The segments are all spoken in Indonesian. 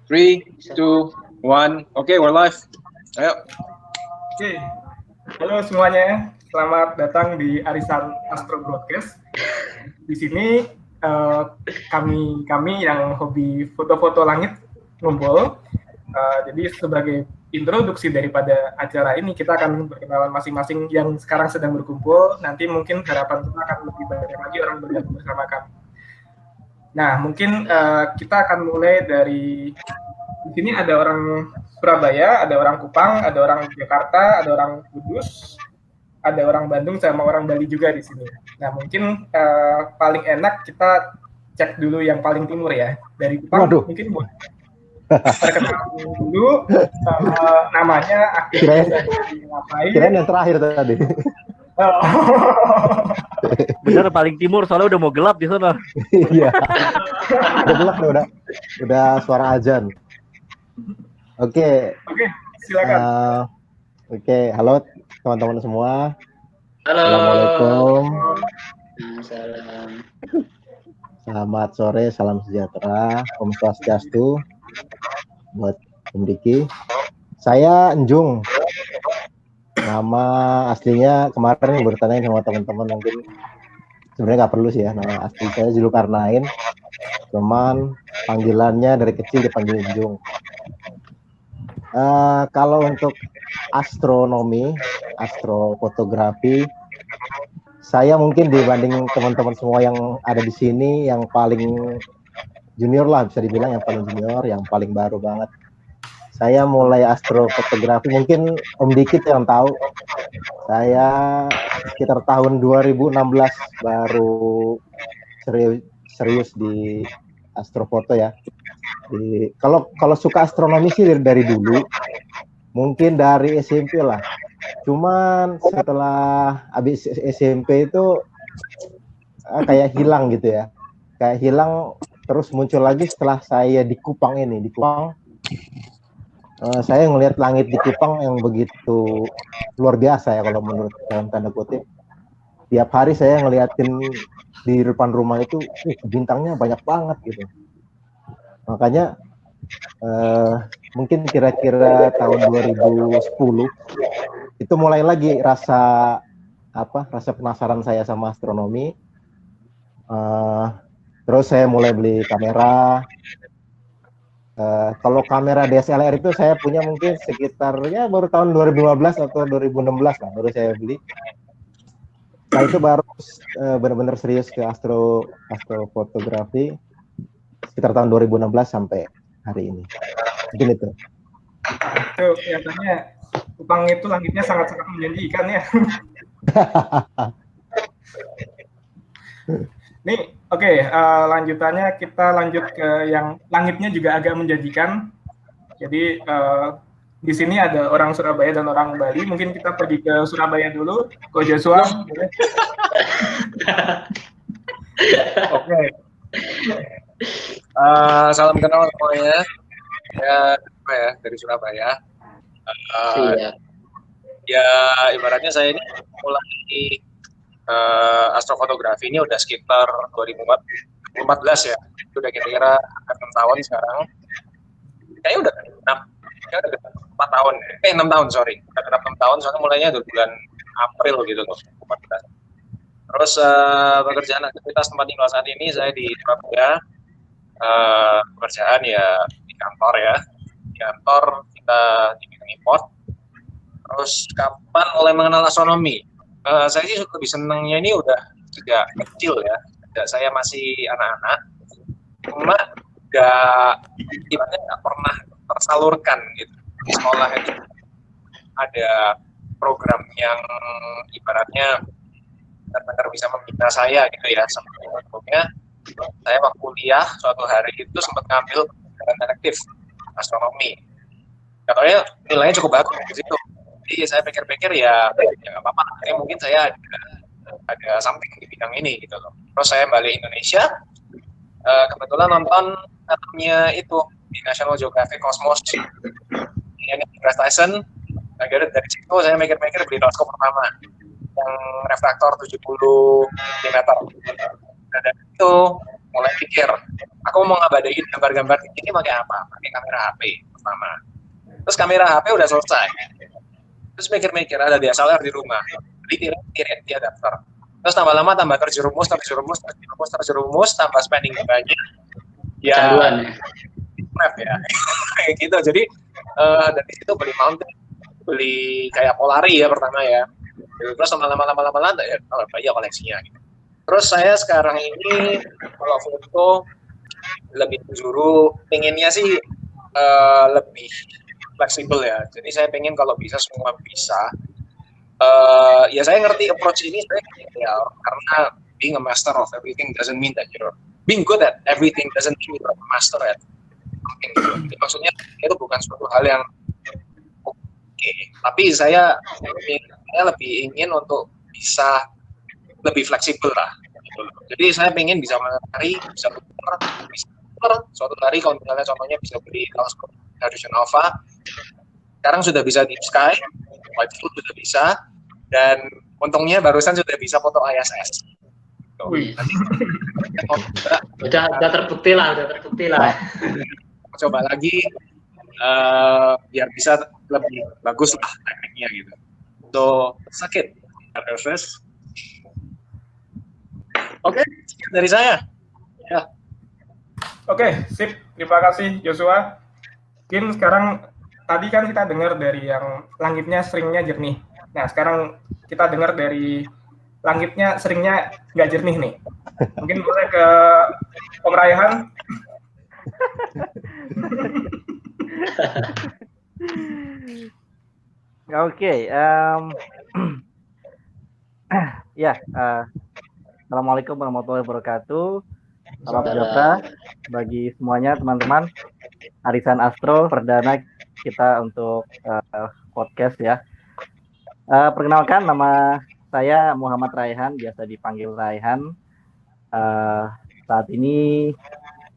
3, 2, 1. Oke, we're live. Ayo. Oke. Halo semuanya. Selamat datang di Arisan Astro Broadcast. Di sini kami yang hobi foto-foto langit ngumpul. Jadi sebagai introduksi daripada acara ini, kita akan berkenalan masing-masing yang sekarang sedang berkumpul. Nanti mungkin harapan kita akan lebih banyak lagi orang bergabung bersama kami. Nah, mungkin kita akan mulai dari di sini ada orang Surabaya, ada orang Kupang, ada orang Jakarta, ada orang Kudus, ada orang Bandung sama orang Bali juga di sini. Nah, mungkin paling enak kita cek dulu yang paling timur ya. Dari Kupang mungkin boleh perkenalan dulu namanya, aktifnya ngapain. Kirain yang terakhir tadi. Bener paling timur soalnya udah mau gelap di sana. Iya. Udah gelap udah suara azan. Oke, silakan. Oke, halo teman-teman semua. Halo. Assalamualaikum. Salam. Selamat sore, salam sejahtera, Om Swastiastu buat Om Diki. Saya Enjung. Nama aslinya kemarin bertanya sama teman-teman, mungkin sebenarnya nggak perlu sih ya, nama asli saya Zulkarnain, cuman panggilannya dari kecil dipanggil Enjung. Kalau untuk astronomi, astrofotografi, saya mungkin dibanding teman-teman semua yang ada di sini yang paling junior lah, bisa dibilang yang paling junior, yang paling baru banget. Saya mulai astrofotografi, mungkin Om Dikit yang tahu. Saya sekitar tahun 2016 baru serius di astrofoto ya. Kalau suka astronomi sih dari dulu, mungkin dari SMP lah. Cuman setelah habis SMP itu kayak hilang gitu ya. Kayak hilang terus muncul lagi setelah saya di Kupang ini. Di Kupang saya ngelihat langit di Kupang yang begitu luar biasa ya kalau menurut dalam tanda kutip. Tiap hari saya ngeliatin di depan rumah itu bintangnya banyak banget gitu. Makanya mungkin kira-kira tahun 2010 itu mulai lagi rasa penasaran saya sama astronomi. Terus saya mulai beli kamera. Kalau kamera DSLR itu saya punya mungkin sekitarnya baru tahun 2015 atau 2016 lah baru saya beli. Nah itu baru benar-benar serius ke astrofotografi sekitar tahun 2016 sampai hari ini. Mungkin itu. Tuh kelihatannya Kupang itu langitnya sangat-sangat menjanjikan ya. Nih, oke, lanjutannya kita lanjut ke yang langitnya juga agak menjanjikan. Jadi di sini ada orang Surabaya dan orang Bali. Mungkin kita pergi ke Surabaya dulu. Ko Joshua. Oke. Salam kenal semuanya. Ya, dari Surabaya. Ya, ibaratnya saya ini mulai astrofotografi ini udah sekitar 2014 ya. Itu udah kira-kira 6 tahun sekarang. Kayaknya udah 4 tahun. 6 tahun, sorry. Udah 6 tahun, soalnya mulainya di bulan April gitu loh, 2014. Terus pekerjaan aktivitas tempat tinggal saat ini saya di Surabaya. Pekerjaan ya di kantor ya. Di kantor kita di bidang import. Terus kapan mulai mengenal astronomi? Saya sih lebih senangnya ini udah sejak kecil ya. Sejak saya masih anak-anak. Cuma nggak pernah tersalurkan gitu. Di sekolah itu ada program yang ibaratnya benar-benar bisa membina saya gitu ya. Sebelumnya saya waktu kuliah suatu hari itu sempat ngambil pelajaran elektif astronomi. Katanya nilainya cukup bagus di situ. Jadi saya pikir-pikir ya nggak apa-apa. Mungkin saya ada something di bidang ini gitu loh. Terus saya balik Indonesia, kebetulan nonton filmnya itu di National Geographic Cosmos. Ini Degrasse Tyson. Akhirnya dari situ saya mikir-mikir beli teleskop pertama yang refraktor 70 mm. Dan dari itu mulai pikir, aku mau ngabadiin gambar-gambar ini pakai apa? Pakai kamera HP pertama. Terus kamera HP udah selesai. Terus mikir-mikir, ada DSLR di rumah. Beli kirim di adapter. Terus lama-lama tambah terjerumus, tambah spending banyak. Ya, Canduan ya. Snap ya. Kayak gitu. Jadi dari situ beli mountain, beli kayak Polari ya pertama ya. Terus lama-lama ya banyak koleksinya. Gitu. Terus saya sekarang ini kalau foto lebih juru, pengennya sih lebih fleksibel ya. Jadi saya pengen kalau bisa semua bisa. Ya saya ngerti approach ini saya ya karena being a master of everything doesn't mean that you're being good at everything doesn't mean you're a master at something gitu. Jadi maksudnya itu bukan suatu hal yang oke. Tapi saya lebih ingin untuk bisa lebih fleksibel lah. Gitu. Jadi saya pengen bisa menari, bisa putar, suatu hari kalau misalnya contohnya bisa beli teleskop Horizon Nova, sekarang sudah bisa Deep Sky, White Foot sudah bisa, dan untungnya barusan sudah bisa foto ISS. Wih. Udah terbukti lah. Coba lagi biar bisa lebih bagus lah tekniknya gitu. So sakit, nervous. Oke, sekian dari saya. Ya. Oke, sip. Terima kasih Joshua. Mungkin sekarang tadi kan kita dengar dari yang langitnya seringnya jernih. Nah, sekarang kita dengar dari langitnya seringnya nggak jernih nih. Mungkin boleh ke Om Raihan. Oke, ya, Assalamualaikum warahmatullahi wabarakatuh. Salam sejahtera bagi semuanya teman-teman. Arisan Astro perdana kita untuk podcast ya. Perkenalkan, nama saya Muhammad Raihan, biasa dipanggil Raihan. Saat ini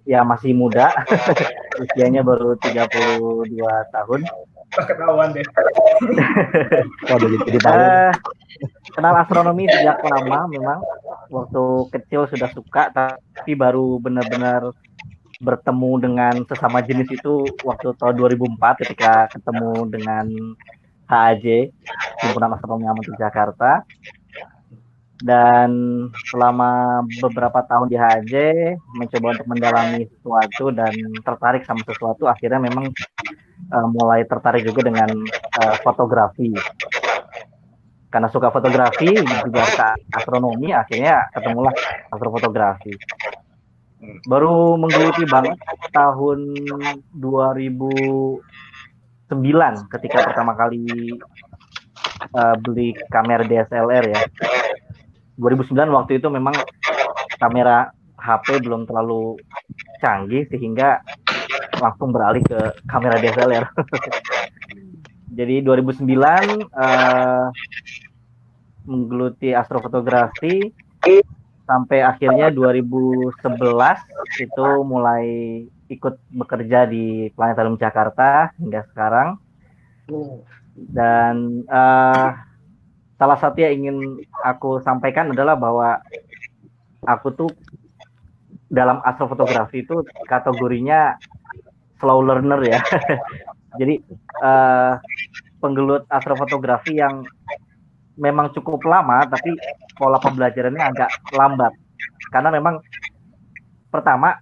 ya masih muda, usianya baru 32 tahun. Ketahuan deh. Kenal astronomi sejak lama, memang waktu kecil sudah suka, tapi baru benar-benar bertemu dengan sesama jenis itu waktu tahun 2004 ketika ketemu dengan HAJ, Himpunan Astronomi Amatir Jakarta. Dan selama beberapa tahun di HAJ mencoba untuk mendalami sesuatu dan tertarik sama sesuatu, akhirnya memang mulai tertarik juga dengan fotografi. Karena suka fotografi juga suka astronomi, akhirnya ketemulah astrofotografi. Baru menggeluti banget tahun 2009 ketika pertama kali beli kamera DSLR ya. 2009 waktu itu memang kamera HP belum terlalu canggih sehingga langsung beralih ke kamera DSLR. Jadi 2009 menggeluti astrofotografi sampai akhirnya 2011 itu mulai ikut bekerja di Planetarium Jakarta hingga sekarang. Dan salah satu yang ingin aku sampaikan adalah bahwa aku tuh dalam astrofotografi itu kategorinya slow learner ya. Jadi penggelut astrofotografi yang memang cukup lama, tapi pola pembelajarannya agak lambat. Karena memang pertama,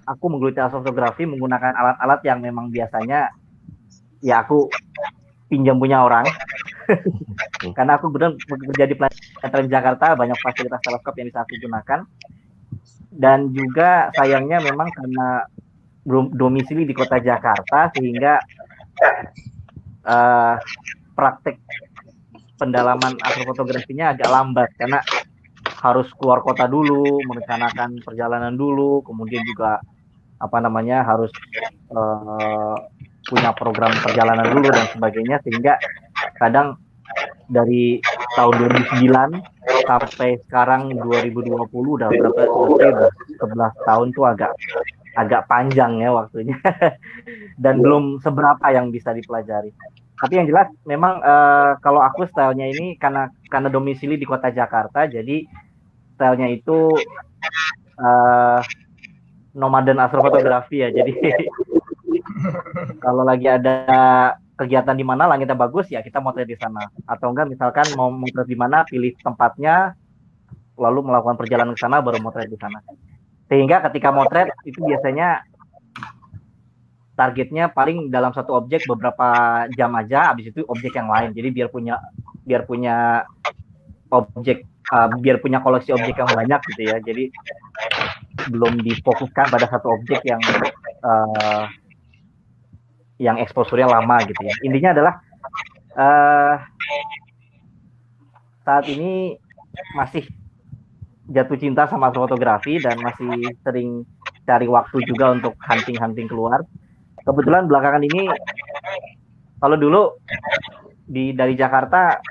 aku menggeluti astrofotografi menggunakan alat-alat yang memang biasanya ya aku pinjam punya orang. Karena aku kemudian bekerja di Planetarium Jakarta, banyak fasilitas teleskop yang bisa aku gunakan. Dan juga sayangnya memang karena domisili di kota Jakarta, sehingga praktek pendalaman astrofotografinya agak lambat karena harus keluar kota dulu, merencanakan perjalanan dulu, kemudian juga harus punya program perjalanan dulu dan sebagainya, sehingga kadang dari tahun 2009 sampai sekarang 2020 udah 11 tahun tuh agak panjang ya waktunya. Dan belum seberapa yang bisa dipelajari. Tapi yang jelas memang kalau aku stylenya ini karena domisili di kota Jakarta, jadi stylenya itu nomaden astrofotografi ya. Jadi kalau lagi ada kegiatan di mana langitnya bagus ya kita motret di sana. Atau enggak misalkan mau motret di mana pilih tempatnya lalu melakukan perjalanan ke sana baru motret di sana. Sehingga ketika motret itu biasanya targetnya paling dalam satu objek beberapa jam aja, habis itu objek yang lain. Jadi biar punya objek biar punya koleksi objek yang banyak gitu ya. Jadi belum difokuskan pada satu objek yang exposure-nya lama gitu ya. Intinya adalah saat ini masih jatuh cinta sama fotografi dan masih sering cari waktu juga untuk hunting keluar. Kebetulan belakangan ini kalau dulu dari Jakarta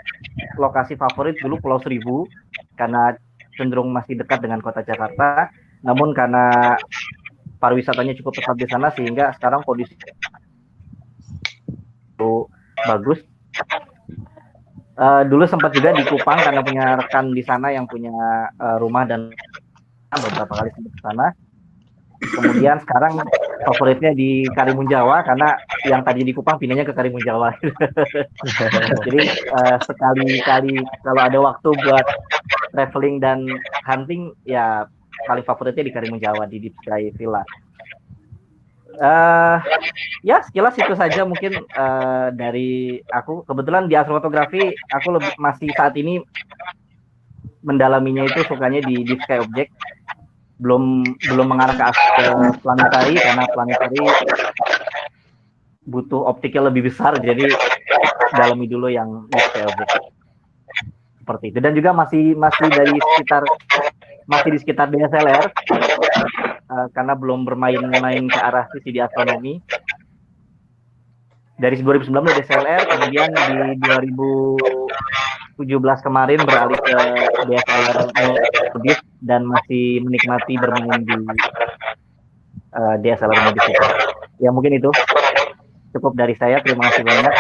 lokasi favorit dulu Pulau Seribu karena cenderung masih dekat dengan kota Jakarta. Namun karena pariwisatanya cukup pesat di sana sehingga sekarang kondisi bagus. Dulu sempat juga di Kupang karena punya rekan di sana yang punya rumah dan beberapa kali sempat ke sana. Kemudian sekarang favoritnya di Karimun Jawa karena yang tadi di Kupang pindahnya ke Karimun Jawa. Jadi sekali-kali kalau ada waktu buat traveling dan hunting ya paling favoritnya di Karimun Jawa di Deep Sky Villa. Ya sekilas itu saja mungkin dari aku. Kebetulan di astrofotografi aku masih saat ini mendalaminya itu sukanya di Deep Sky Object, belum mengarah ke planetary karena planetary butuh optiknya lebih besar, jadi dalami dulu yang Deep Sky Object seperti itu. Dan juga masih di sekitar DSLR karena belum bermain-main ke arah sisi di astronomi. Dari 2019 DSLR, kemudian di 2017 kemarin beralih ke DSLR Modis dan masih menikmati bermain di DSLR Modis itu. Ya mungkin itu cukup dari saya. Terima kasih banyak.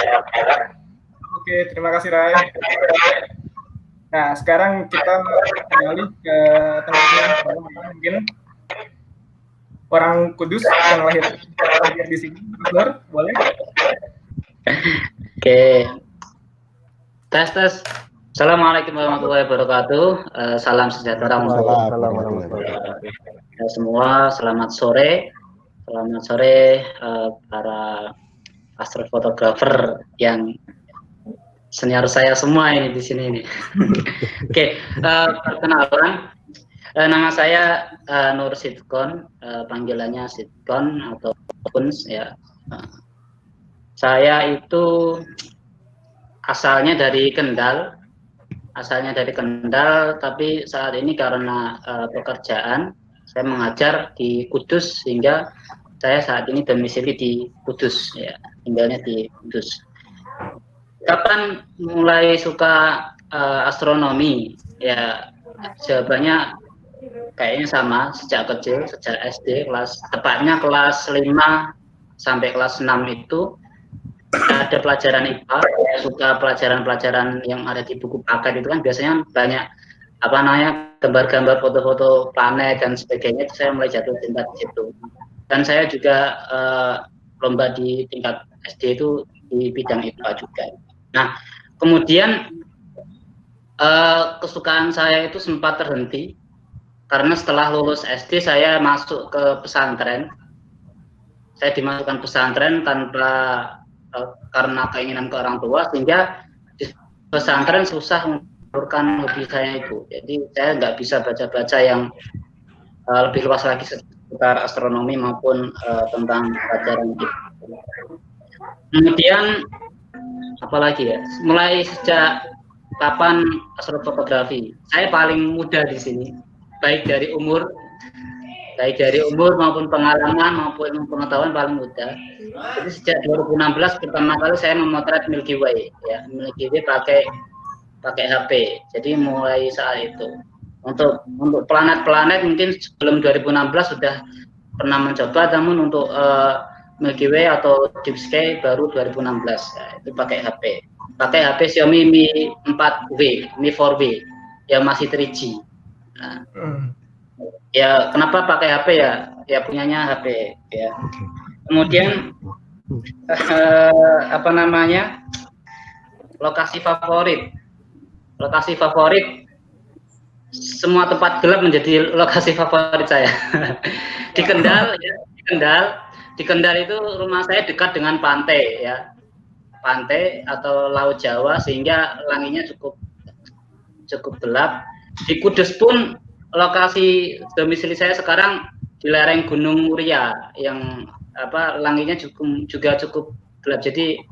Oke, terima kasih Rai. Nah, sekarang kita kembali ke teman-teman mungkin orang Kudus yang lahir di sini. Nur, boleh? Oke. Tes. Assalamualaikum warahmatullahi wabarakatuh. Salam sejahtera untuk semua. Selamat sore. Selamat sore para astrofotografer yang senior saya semua ini di sini nih. Oke, perkenalan. Nama saya Nur Sitkon, panggilannya Sitkon atau Kuns ya. Saya itu asalnya dari Kendal, tapi saat ini karena pekerjaan saya mengajar di Kudus sehingga saya saat ini domisili di Kudus ya, tinggalnya di Kudus. Kapan mulai suka astronomi? Ya jawabannya kayaknya sama, sejak kecil, sejak SD tepatnya kelas 5 sampai kelas 6 itu ada pelajaran IPA. Saya suka pelajaran-pelajaran yang ada di buku paket itu kan biasanya banyak gambar-gambar foto-foto planet dan sebagainya. Itu saya mulai jatuh cinta di situ. Dan saya juga lomba di tingkat SD itu di bidang IPA juga. Nah, kemudian kesukaan saya itu sempat terhenti karena setelah lulus SD saya masuk ke pesantren. Saya dimasukkan pesantren karena keinginan ke orang tua, sehingga di pesantren susah menyalurkan hobi saya itu. Jadi saya nggak bisa baca-baca yang lebih luas lagi seputar astronomi maupun tentang pelajaran itu. Kemudian apalagi ya, mulai sejak kapan astrofotografi? Saya paling muda di sini, baik dari umur maupun pengalaman maupun pengetahuan paling muda. Jadi sejak 2016 pertama kali saya memotret Milky Way ya, Milky Way pakai HP. Jadi mulai saat itu untuk planet-planet mungkin sebelum 2016 sudah pernah mencoba, namun untuk Milky Way atau Deep Sky baru 2016 ya, itu pakai HP Xiaomi Mi 4W, Mi 4W yang masih 3G. Nah, ya kenapa pakai HP ya? ya punyanya HP ya. Kemudian apa namanya, lokasi favorit semua tempat gelap menjadi lokasi favorit saya. Di Kendal ya, di Kendal itu rumah saya dekat dengan pantai ya, pantai atau Laut Jawa, sehingga langitnya cukup gelap. Di Kudus pun lokasi domisili saya sekarang di lereng Gunung Muria yang langitnya juga cukup gelap, jadi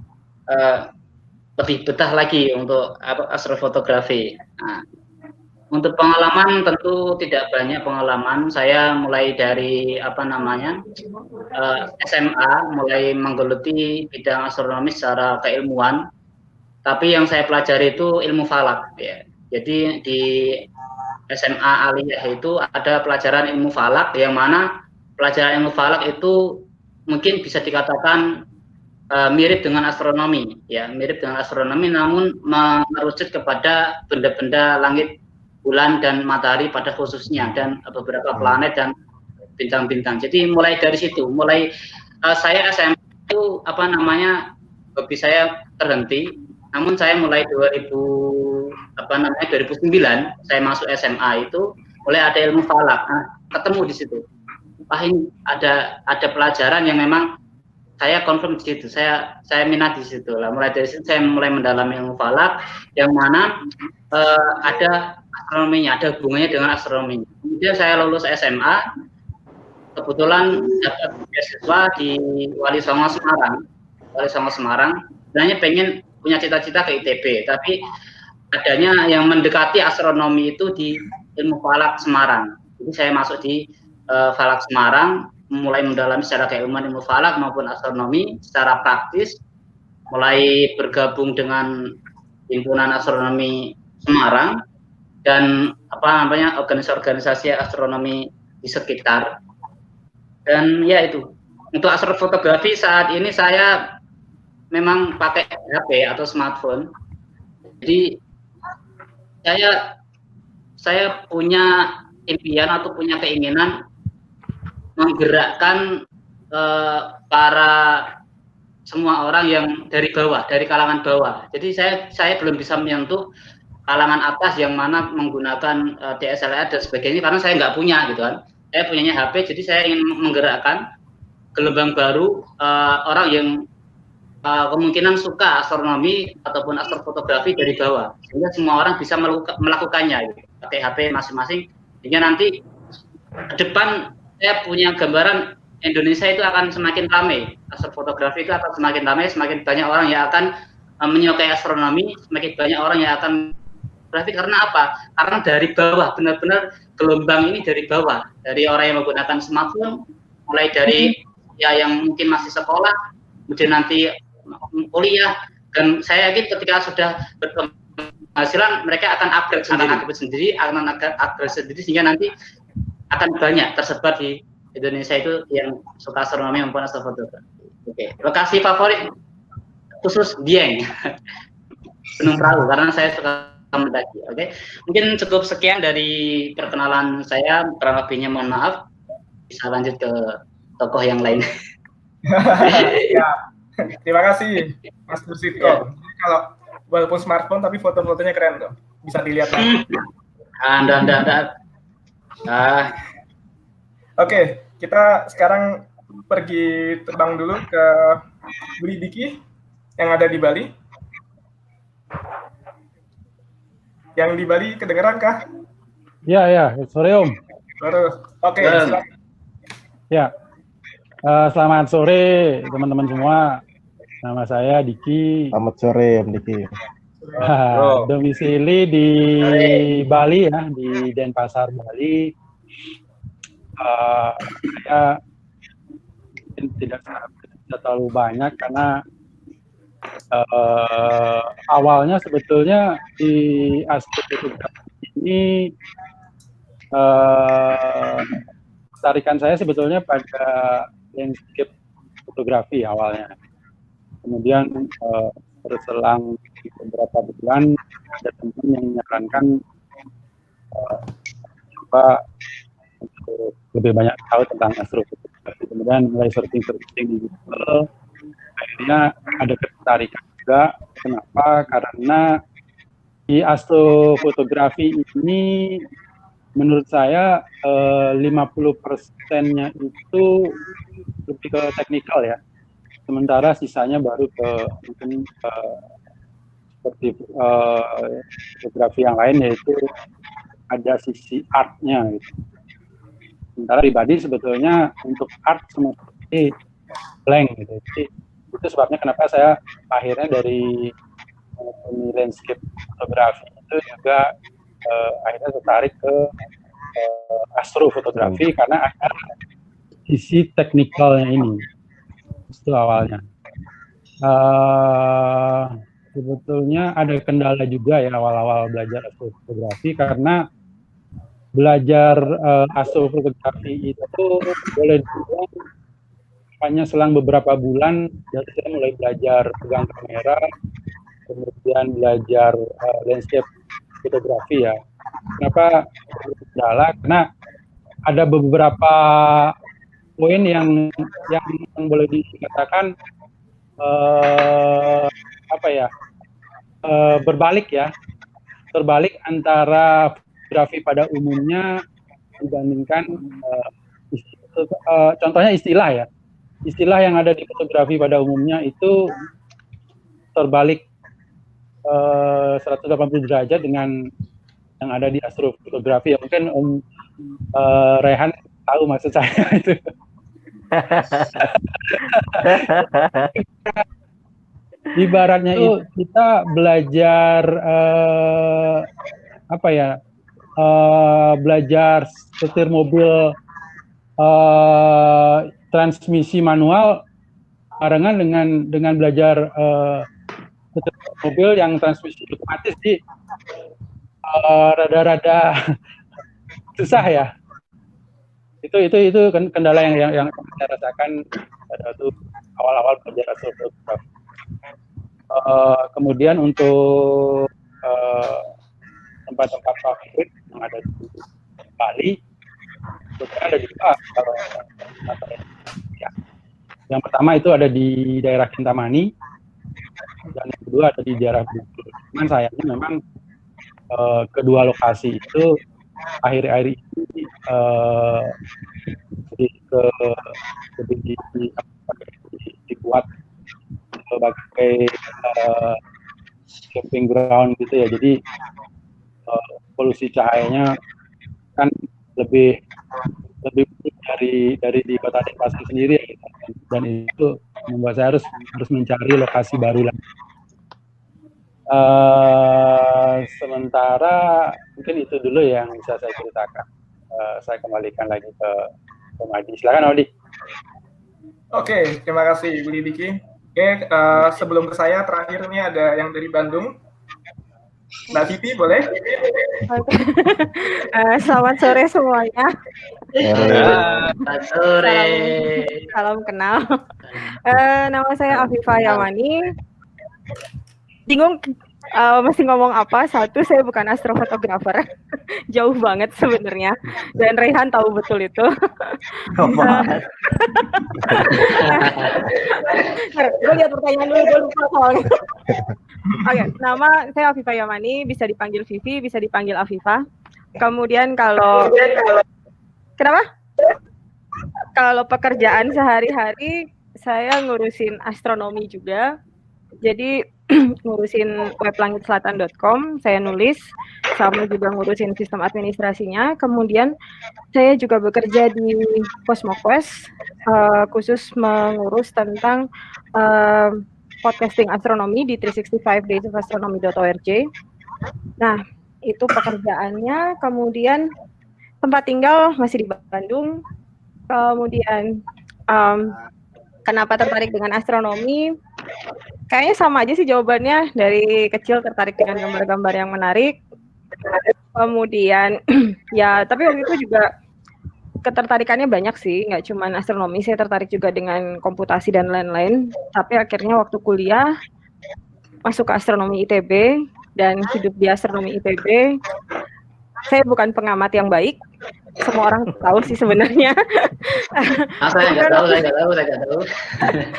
lebih betah lagi untuk astrofotografi. Nah, untuk pengalaman tentu tidak banyak pengalaman. Saya mulai dari SMA, mulai menggeluti bidang astronomi secara keilmuan. Tapi yang saya pelajari itu ilmu falak ya. Jadi di SMA Aliyah itu ada pelajaran ilmu falak, yang mana pelajaran ilmu falak itu mungkin bisa dikatakan mirip dengan astronomi ya, namun merujuk kepada benda-benda langit, bulan dan matahari pada khususnya, dan beberapa planet dan bintang-bintang. Jadi mulai dari situ, saya SMA itu hobi saya terhenti, namun saya mulai 2009 saya masuk SMA itu mulai ada ilmu falak. Nah, ketemu di situ. Ini ada pelajaran yang memang saya confirm di situ, saya minat di situ lah. Mulai dari situ saya mulai mendalami ilmu falak, yang mana ada astronominya, ada hubungannya dengan astronomi. Kemudian saya lulus SMA, kebetulan dapat beasiswa di Wali Songo Semarang. Sebenarnya pengen punya cita-cita ke ITB, tapi adanya yang mendekati astronomi itu di ilmu falak Semarang. Jadi saya masuk di falak Semarang, mulai mendalami secara keilmuan ilmu falak maupun astronomi secara praktis, mulai bergabung dengan himpunan astronomi Semarang dan organisasi astronomi di sekitar. Dan ya itu, untuk astrofotografi saat ini saya memang pakai HP atau smartphone. Jadi saya punya impian atau punya keinginan menggerakkan para semua orang yang dari bawah, dari kalangan bawah. Jadi saya belum bisa menyentuh kalangan atas yang mana menggunakan DSLR dan sebagainya, karena saya nggak punya gitu kan. Saya punyanya HP, jadi saya ingin menggerakkan gelombang baru orang yang kemungkinan suka astronomi ataupun astrofotografi dari bawah, sehingga semua orang bisa melakukannya gitu, pakai HP masing-masing, sehingga nanti ke depan saya punya gambaran Indonesia itu akan semakin ramai, astrofotografi itu akan semakin ramai, semakin banyak orang yang akan menyukai astronomi, semakin banyak orang yang akan fotografi. Karena apa? Karena dari bawah, benar-benar gelombang ini dari bawah, dari orang yang menggunakan smartphone, mulai dari ya yang mungkin masih sekolah, kemudian nanti kuliah, dan saya yakin ketika sudah berpenghasilan mereka akan upgrade sendiri, sehingga nanti akan banyak tersebar di Indonesia itu yang suka astronomi maupun astrofotografi. Oke, lokasi favorit khusus Dieng, Gunung Prau, karena saya suka mendaki. Oke, mungkin cukup sekian dari perkenalan saya, kurang lebihnya mohon maaf. Bisa lanjut ke tokoh yang lain. Ya, terima kasih Mas Dursito. Ya. Kalau walaupun smartphone tapi foto-fotonya keren tuh, bisa dilihat nanti. Anda. Oke, kita sekarang pergi terbang dulu ke Budi Diki yang ada di Bali. Yang di Bali kedengeran kah? Ya, sore Om. Terus, oke. Silakan. Ya, selamat sore teman-teman semua. Nama saya Diki. Selamat sore Om Diki. Domisili di Bali ya, di Denpasar, Bali. Saya tidak terlalu banyak karena awalnya sebetulnya di astrofotografi ini tarikan saya sebetulnya pada landscape fotografi awalnya. Kemudian berselang beberapa bulan ada teman yang menyarankan coba untuk lebih banyak tahu tentang astrofotografi. Kemudian mulai searching di Google, akhirnya ada ketertarikan juga. Kenapa? Karena di astrofotografi ini menurut saya 50%-nya itu lebih ke teknikal ya. Sementara sisanya baru ke mungkin seperti fotografi yang lain, yaitu ada sisi art-nya gitu. Sementara pribadi sebetulnya untuk art sama seperti blank gitu. Jadi itu sebabnya kenapa saya akhirnya dari landscape fotografi itu juga akhirnya tertarik ke astrofotografi karena ada sisi teknikalnya ini. Itu awalnya. Sebetulnya ada kendala juga ya awal-awal belajar astrofotografi karena belajar astrofotografi itu boleh dibilang hanya selang beberapa bulan dan saya mulai belajar pegang kamera, kemudian belajar landscape fotografi ya. Kenapa kendala? Karena ada beberapa poin yang boleh dikatakan terbalik antara fotografi pada umumnya dibandingkan contohnya istilah yang ada di fotografi pada umumnya itu terbalik 180 derajat dengan yang ada di astrofotografi ya. Mungkin Rehan tahu maksud saya itu. Ibaratnya itu kita belajar belajar setir mobil transmisi manual barengan dengan belajar setir mobil yang transmisi otomatis di rada-rada susah ya. Itu kendala yang saya rasakan pada waktu awal-awal belajar astrofotografi. Kemudian untuk tempat-tempat favorit yang ada di Bali, sebetulnya ada juga. Yang pertama itu ada di daerah Kintamani, dan yang kedua ada di daerah Bungkul. Cuman sayangnya memang kedua lokasi itu akhir-akhir ini dibuat sebagai camping ground gitu ya. Jadi polusi cahayanya kan lebih dari di kota Denpasar sendiri ya, gitu. Dan itu membuat saya harus mencari lokasi baru lagi. Sementara mungkin itu dulu yang bisa saya ceritakan. Saya kembalikan lagi ke Madi. Silakan Odi. Oke, terima kasih Bu Lidiki. Oke, sebelum ke saya terakhir ini ada yang dari Bandung. Mbak Vivi boleh? Selamat sore semuanya. Selamat sore. Salam kenal. Nama saya Afifah Yamani. Bingung mesti ngomong apa. Satu, saya bukan astrofotografer. Jauh banget sebenarnya. Dan Rehan tahu betul itu. Gue lihat pertanyaan dulu, gue lupa soalnya. Oke, nama saya Afifah Yamani, bisa dipanggil Vivi, bisa dipanggil Afifah. Kemudian kalau pekerjaan sehari-hari saya ngurusin astronomi juga. Jadi ngurusin weblangitselatan.com, saya nulis, sama juga ngurusin sistem administrasinya. Kemudian saya juga bekerja di Cosmoquest, khusus mengurus tentang podcasting astronomi di 365daysofastronomy.org. Nah, itu pekerjaannya. Kemudian tempat tinggal masih di Bandung. Kemudian kenapa tertarik dengan astronomi? Kayaknya sama aja sih jawabannya. Dari kecil tertarik dengan gambar-gambar yang menarik. Kemudian ya, tapi waktu itu juga ketertarikannya banyak sih, nggak cuma astronomi, saya tertarik juga dengan komputasi dan lain-lain. Tapi akhirnya waktu kuliah masuk ke astronomi ITB dan hidup di astronomi ITB. Saya bukan pengamat yang baik, semua orang tahu sih sebenarnya. Saya nggak tahu.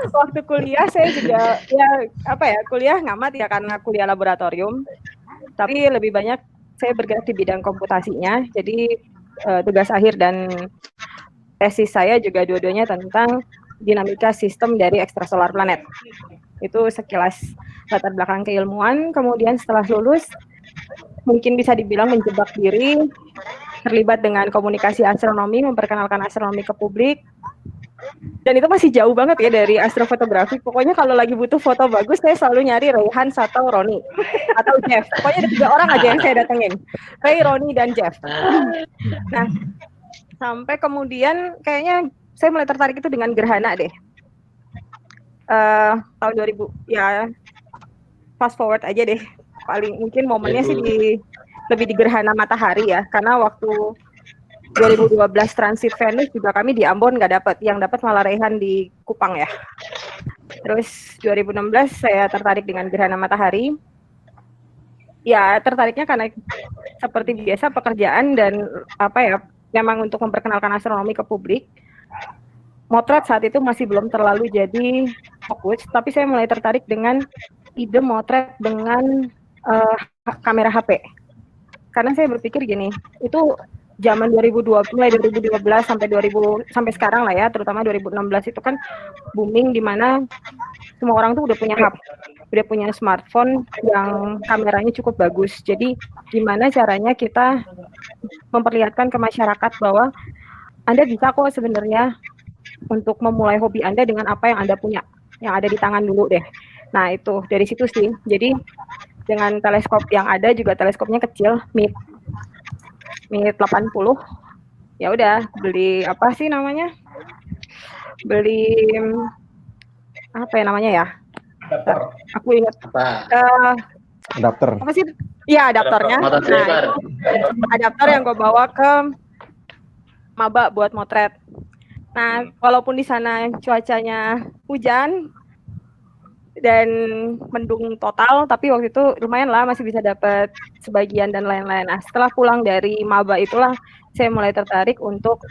Waktu kuliah saya juga ya kuliah ngamat ya karena kuliah laboratorium. Tapi lebih banyak saya bergerak di bidang komputasinya. Jadi tugas akhir dan tesis saya juga dua-duanya tentang dinamika sistem dari ekstrasolar planet. Itu sekilas latar belakang keilmuan. Kemudian setelah lulus, mungkin bisa dibilang menjebak diri, terlibat dengan komunikasi astronomi, memperkenalkan astronomi ke publik. Dan itu masih jauh banget ya dari astrofotografi. Pokoknya kalau lagi butuh foto bagus, saya selalu nyari Rayhan atau Roni atau Jeff. Pokoknya ada 3 orang aja yang saya datengin, Ray, Roni, dan Jeff. Nah, sampai kemudian kayaknya saya mulai tertarik itu dengan gerhana deh. Tahun 2000 ya, fast forward aja deh. Paling mungkin momennya sih lebih di gerhana matahari ya, karena waktu 2012 transit Venus juga kami di Ambon nggak dapat, yang dapat malah Rayhan di Kupang ya. Terus 2016 saya tertarik dengan gerhana matahari. Ya tertariknya karena seperti biasa pekerjaan dan memang untuk memperkenalkan astronomi ke publik. Motret saat itu masih belum terlalu jadi fokus, tapi saya mulai tertarik dengan ide motret dengan kamera HP. Karena saya berpikir gini, itu zaman 2012 sampai sekarang lah ya, terutama 2016 itu kan booming di mana semua orang tuh udah punya HP, udah punya smartphone yang kameranya cukup bagus. Jadi gimana caranya kita memperlihatkan ke masyarakat bahwa Anda bisa kok sebenarnya untuk memulai hobi Anda dengan apa yang Anda punya, yang ada di tangan dulu deh. Nah itu dari situ sih. Jadi dengan teleskop yang ada juga teleskopnya kecil, Meet 80. Ya udah beli apa sih namanya? Beli apa ya namanya ya? Aku ingat. Adapter. Apa sih? Iya adaptornya. Nah, adaptor yang gue bawa ke maba buat motret. Nah, walaupun di sana cuacanya hujan dan mendung total, tapi waktu itu lumayan lah masih bisa dapat sebagian dan lain-lain. Nah, setelah pulang dari maba itulah saya mulai tertarik untuk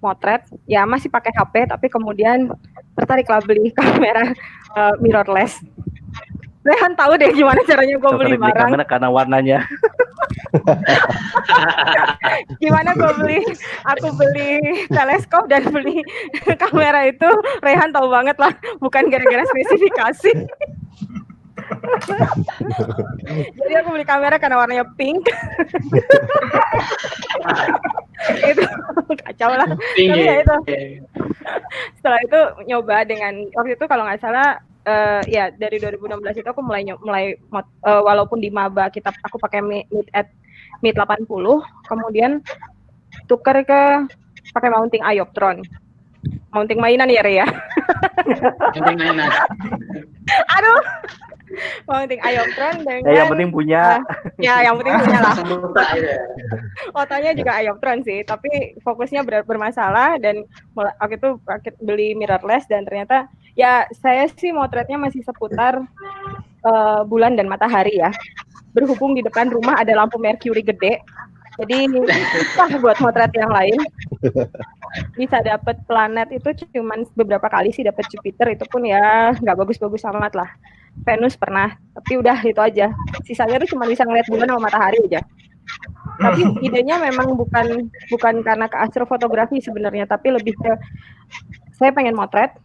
motret. Ya masih pakai HP, tapi kemudian tertariklah beli kamera mirrorless. Rehan tahu deh gimana caranya gue beli barang. Kamera karena warnanya. Gimana aku beli teleskop dan beli kamera itu, Rehan tahu banget lah, bukan gara-gara spesifikasi. Jadi aku beli kamera karena warnanya pink. Itu kacau lah. Tapi ya itu. Setelah itu nyoba dengan waktu itu kalau nggak salah ya dari 2016 itu aku mulai walaupun di maba aku pakai Meet 80, kemudian tuker ke pakai mounting Ioptron. Mounting mainan ya, Ria? Mounting mainan. Aduh. Mounting Ioptron dengan yang penting punya. Ya, yang penting punya lah. Fotonya juga Ioptron sih, tapi fokusnya bermasalah dan waktu itu beli mirrorless dan ternyata ya saya sih motretnya masih seputar bulan dan matahari ya. Berhubung di depan rumah ada lampu Mercury gede, jadi susah buat motret yang lain. Bisa dapat planet itu cuman beberapa kali sih, dapat Jupiter itu pun ya nggak bagus-bagus amat lah. Venus pernah, tapi udah itu aja. Sisanya tuh cuma bisa ngeliat bulan sama matahari aja. Tapi idenya memang bukan karena ke astrofotografi sebenarnya, tapi lebih ke saya pengen motret,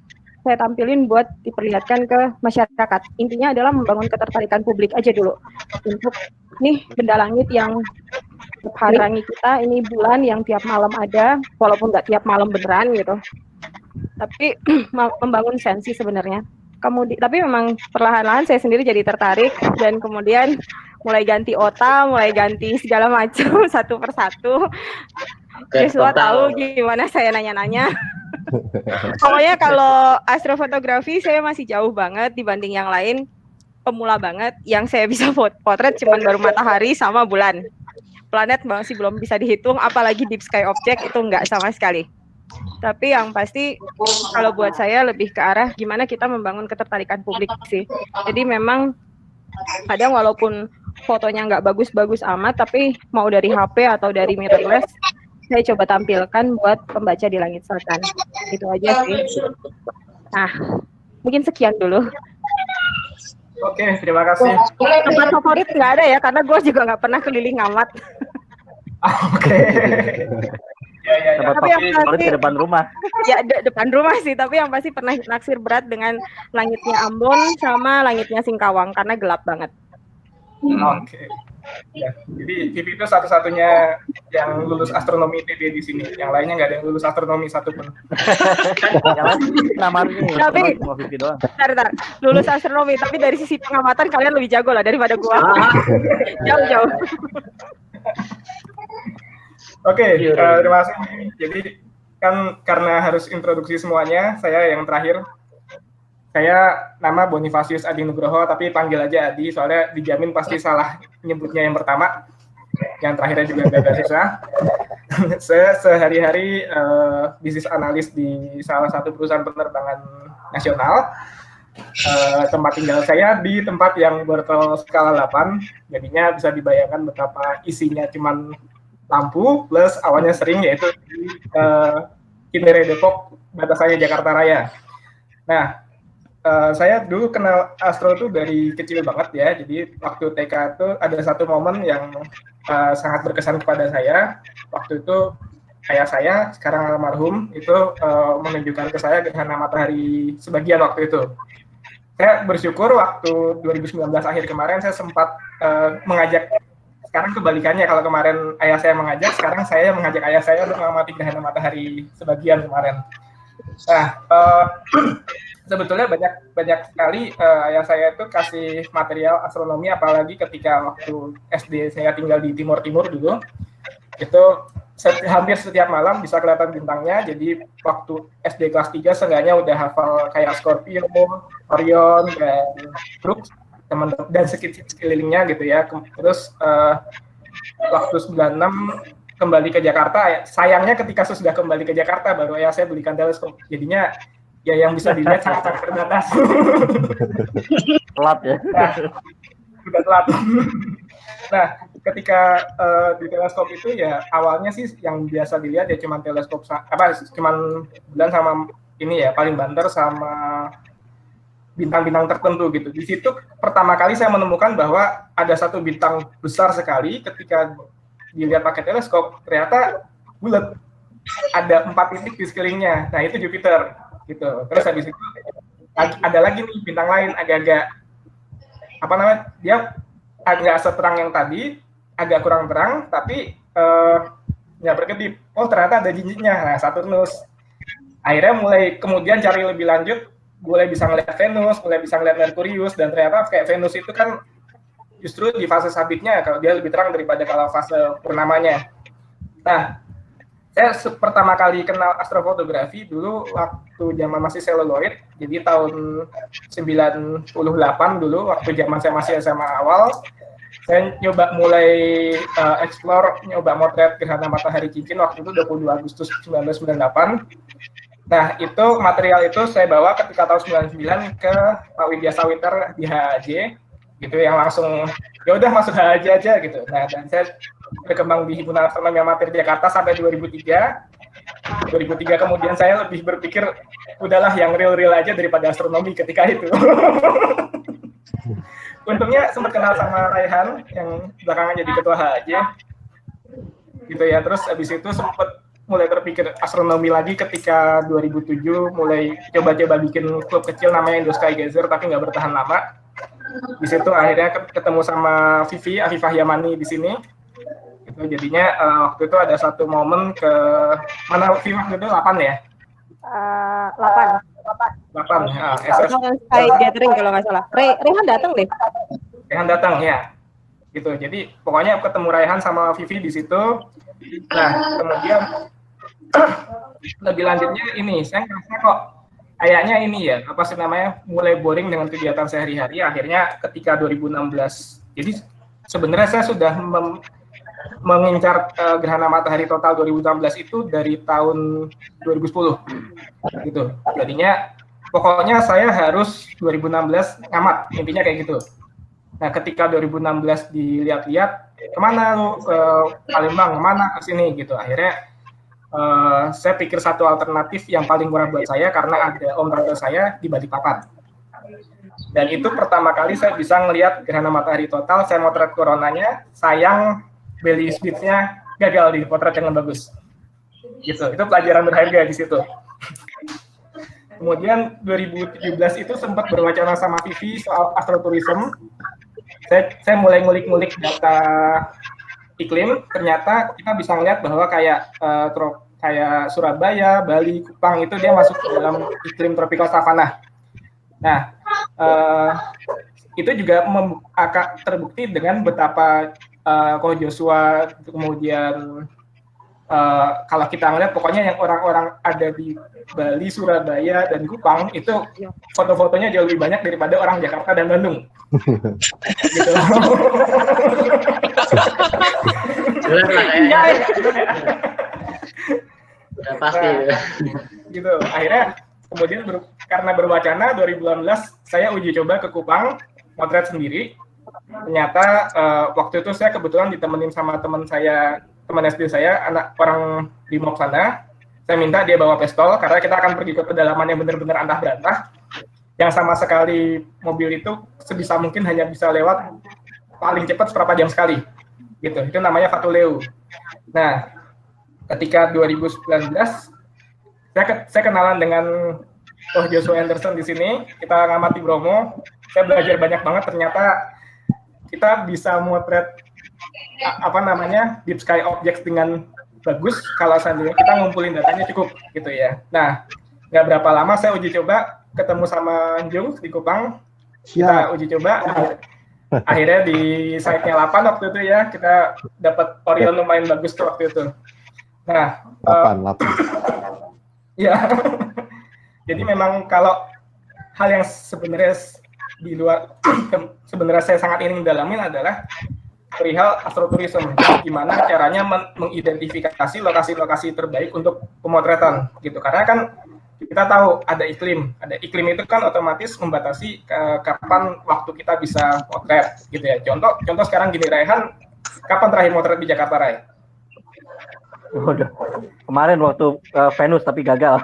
saya tampilin buat diperlihatkan ke masyarakat. Intinya adalah membangun ketertarikan publik aja dulu. Untuk nih benda langit yang hari kita, ini bulan yang tiap malam ada, walaupun nggak tiap malam beneran gitu. Tapi membangun sensi sebenarnya. Kemudian, tapi memang perlahan-lahan saya sendiri jadi tertarik dan kemudian mulai ganti otak, mulai ganti segala macam satu persatu. Joshua tahu gimana saya nanya-nanya. Pokoknya kalau astrofotografi saya masih jauh banget dibanding yang lain, pemula banget. Yang saya bisa potret cuma baru matahari sama bulan. Planet masih belum bisa dihitung, apalagi deep sky object itu enggak sama sekali. Tapi yang pasti kalau buat saya lebih ke arah gimana kita membangun ketertarikan publik sih. Jadi memang kadang walaupun fotonya nggak bagus-bagus amat, tapi mau dari HP atau dari mirrorless, saya coba tampilkan buat pembaca di Langit Selatan. Itu aja sih. Nah, mungkin sekian dulu. Oke, terima kasih. Tempat favorit nggak ada ya, karena gue juga nggak pernah keliling ngamat. Oke. Ya. Tempat Tapi yang favorit pasti- di depan rumah. Ya depan rumah sih, tapi yang pasti pernah naksir berat dengan langitnya Ambon sama langitnya Singkawang karena gelap banget. Oke. Ya, jadi Vivi itu satu-satunya yang lulus astronomi ITB di sini. Yang lainnya nggak ada yang lulus astronomi satupun. Yang lain namarnya Tapi- cuma Vivi doang. Bentar. Lulus astronomi, tapi dari sisi pengamatan kalian lebih jago lah daripada gua. Jauh-jauh. Oke, terima kasih. Jadi kan karena harus introduksi semuanya, saya yang terakhir. Saya nama Bonifasius Adi Nugroho, tapi panggil aja Adi, soalnya dijamin pasti salah nyebutnya yang pertama. Yang terakhirnya juga agak susah. Saya sehari-hari bisnis analis di salah satu perusahaan penerbangan nasional. Tempat tinggal saya di tempat yang bertel skala 8, jadinya bisa dibayangkan betapa isinya cuman lampu plus awannya sering, yaitu di Cinere Depok, batasannya Jakarta Raya. Nah, saya dulu kenal astro itu dari kecil banget ya. Jadi waktu TK itu ada satu momen yang sangat berkesan kepada saya. Waktu itu ayah saya, sekarang almarhum, itu menunjukkan ke saya gerhana matahari sebagian waktu itu. Saya bersyukur waktu 2019 akhir kemarin saya sempat mengajak. Sekarang kebalikannya, kalau kemarin ayah saya mengajak, sekarang saya mengajak ayah saya untuk mengamati gerhana matahari sebagian kemarin. Nah, sebetulnya banyak sekali ayah saya itu kasih material astronomi, apalagi ketika waktu SD saya tinggal di Timur dulu, itu hampir setiap malam bisa kelihatan bintangnya. Jadi waktu SD kelas 3 seenggaknya udah hafal kayak Scorpio, Orion, dan Crux, dan sekelilingnya gitu ya. Terus waktu 96 kembali ke Jakarta, sayangnya ketika sudah kembali ke Jakarta baru ayah saya belikan teleskop. Jadinya ya yang bisa dilihat sangat terbatas. Telat ya. Nah, sudah telat. Nah, ketika di teleskop itu ya awalnya sih yang biasa dilihat ya cuman teleskop cuman bulan sama ini ya paling banter sama bintang-bintang tertentu gitu. Di situ pertama kali saya menemukan bahwa ada satu bintang besar sekali ketika dilihat pakai teleskop, ternyata bulat. Ada 4 titik di sekelilingnya. Nah, itu Jupiter gitu. Terus habis itu ada lagi nih bintang lain agak-agak dia agak seterang yang tadi, agak kurang terang, tapi ya berkedip. Oh, ternyata ada jinjitnya. Nah, Saturnus. Akhirnya mulai kemudian cari lebih lanjut, mulai bisa ngeliat Venus, mulai bisa ngeliat Merkurius, dan ternyata kayak Venus itu kan justru di fase sabitnya, kalau dia lebih terang daripada kalau fase purnamanya. Nah, saya pertama kali kenal astrofotografi dulu waktu zaman masih seluloid, jadi tahun 98 dulu, waktu zaman saya masih SMA awal, saya mulai explore, nyoba motret gerhana matahari cincin waktu itu 22 Agustus 1998. Nah, itu material itu saya bawa ketika tahun 99 ke Pak Widya Sawiter di HAJ, gitu, yang langsung ya udah masuk HAJ aja gitu. Nah, dan saya berkembang di Himpunan Astronomi Amatir Jakarta sampai 2003 kemudian saya lebih berpikir udahlah yang real aja daripada astronomi ketika itu. Untungnya sempat kenal sama Raihan yang belakangan jadi ketua HAJ gitu ya. Terus habis itu sempat mulai terpikir astronomi lagi ketika 2007 mulai coba-coba bikin klub kecil namanya Indo Sky Gazer, tapi nggak bertahan lama. Di situ akhirnya ketemu sama Vivi Afifah Yamani di sini. Itu jadinya waktu itu ada satu momen ke mana Vivi waktu itu 8 ya? 8. SS. Sky Gathering kalau nggak salah. Rehan datang deh. Rehan datang ya. Gitu. Jadi pokoknya ketemu Raihan sama Vivi di situ. Nah, kemudian lebih lanjutnya ini, saya ngerasa kok kayaknya ini ya, apa sih namanya, mulai boring dengan kegiatan sehari-hari. Akhirnya ketika 2016, jadi sebenarnya saya sudah mengincar gerhana matahari total 2016 itu dari tahun 2010 gitu. Jadinya pokoknya saya harus 2016 ngamat, intinya kayak gitu. Nah, ketika 2016 dilihat-lihat, kemana lu, ke Palembang, kemana, ke sini gitu. Akhirnya saya pikir satu alternatif yang paling murah buat saya karena ada om tante saya di Balikpapan. Dan itu pertama kali saya bisa ngelihat gerhana matahari total. Saya motret coronanya, sayang belly speed-nya gagal di potret dengan bagus. Gitu, itu pelajaran berharga di situ. Kemudian 2017 itu sempat berwacana sama Vivi soal astrotourism. Saya mulai ngulik-ngulik data iklim, ternyata kita bisa melihat bahwa kayak Surabaya, Bali, Kupang itu dia masuk ke dalam iklim tropical savana. Nah, itu juga terbukti dengan betapa Ko Joshua, kemudian kalau kita ngeliat pokoknya yang orang-orang ada di Bali, Surabaya, dan Kupang itu foto-fotonya jauh lebih banyak daripada orang Jakarta dan Bandung. Gitu. Jelas lah kayaknya. Udah pasti. Gitu. Akhirnya kemudian karena berwacana 2018 saya uji coba ke Kupang, motret sendiri. Ternyata waktu itu saya kebetulan ditemenin sama teman SD saya, anak orang di Mok sana. Saya minta dia bawa pistol karena kita akan pergi ke pedalaman yang benar-benar antah berantah. Yang sama sekali mobil itu sebisa mungkin hanya bisa lewat paling cepat seberapa jam sekali. Gitu. Itu namanya Fatuleu. Nah, ketika 2019 saya kenalan dengan Ko Joshua Anderson di sini. Kita ngamati Bromo. Saya belajar banyak banget, ternyata kita bisa motret deep sky objects dengan bagus kalau seandainya kita ngumpulin datanya cukup gitu ya. Nah, nggak berapa lama saya uji coba ketemu sama Jung di Kupang. Kita uji coba, akhirnya di site-nya 8 waktu itu ya, kita dapat Orion lumayan bagus tuh waktu itu. Nah, 8. Ya. Jadi memang kalau hal yang sebenarnya di luar sebenarnya saya sangat ingin dalamin adalah perihal astrotourism, gimana caranya mengidentifikasi lokasi-lokasi terbaik untuk pemotretan gitu. Karena kan kita tahu ada iklim itu kan otomatis membatasi kapan waktu kita bisa motret gitu ya. Contoh sekarang gini, Raihan, kapan terakhir motret di Jakarta, Rai? Udah kemarin waktu Venus tapi gagal.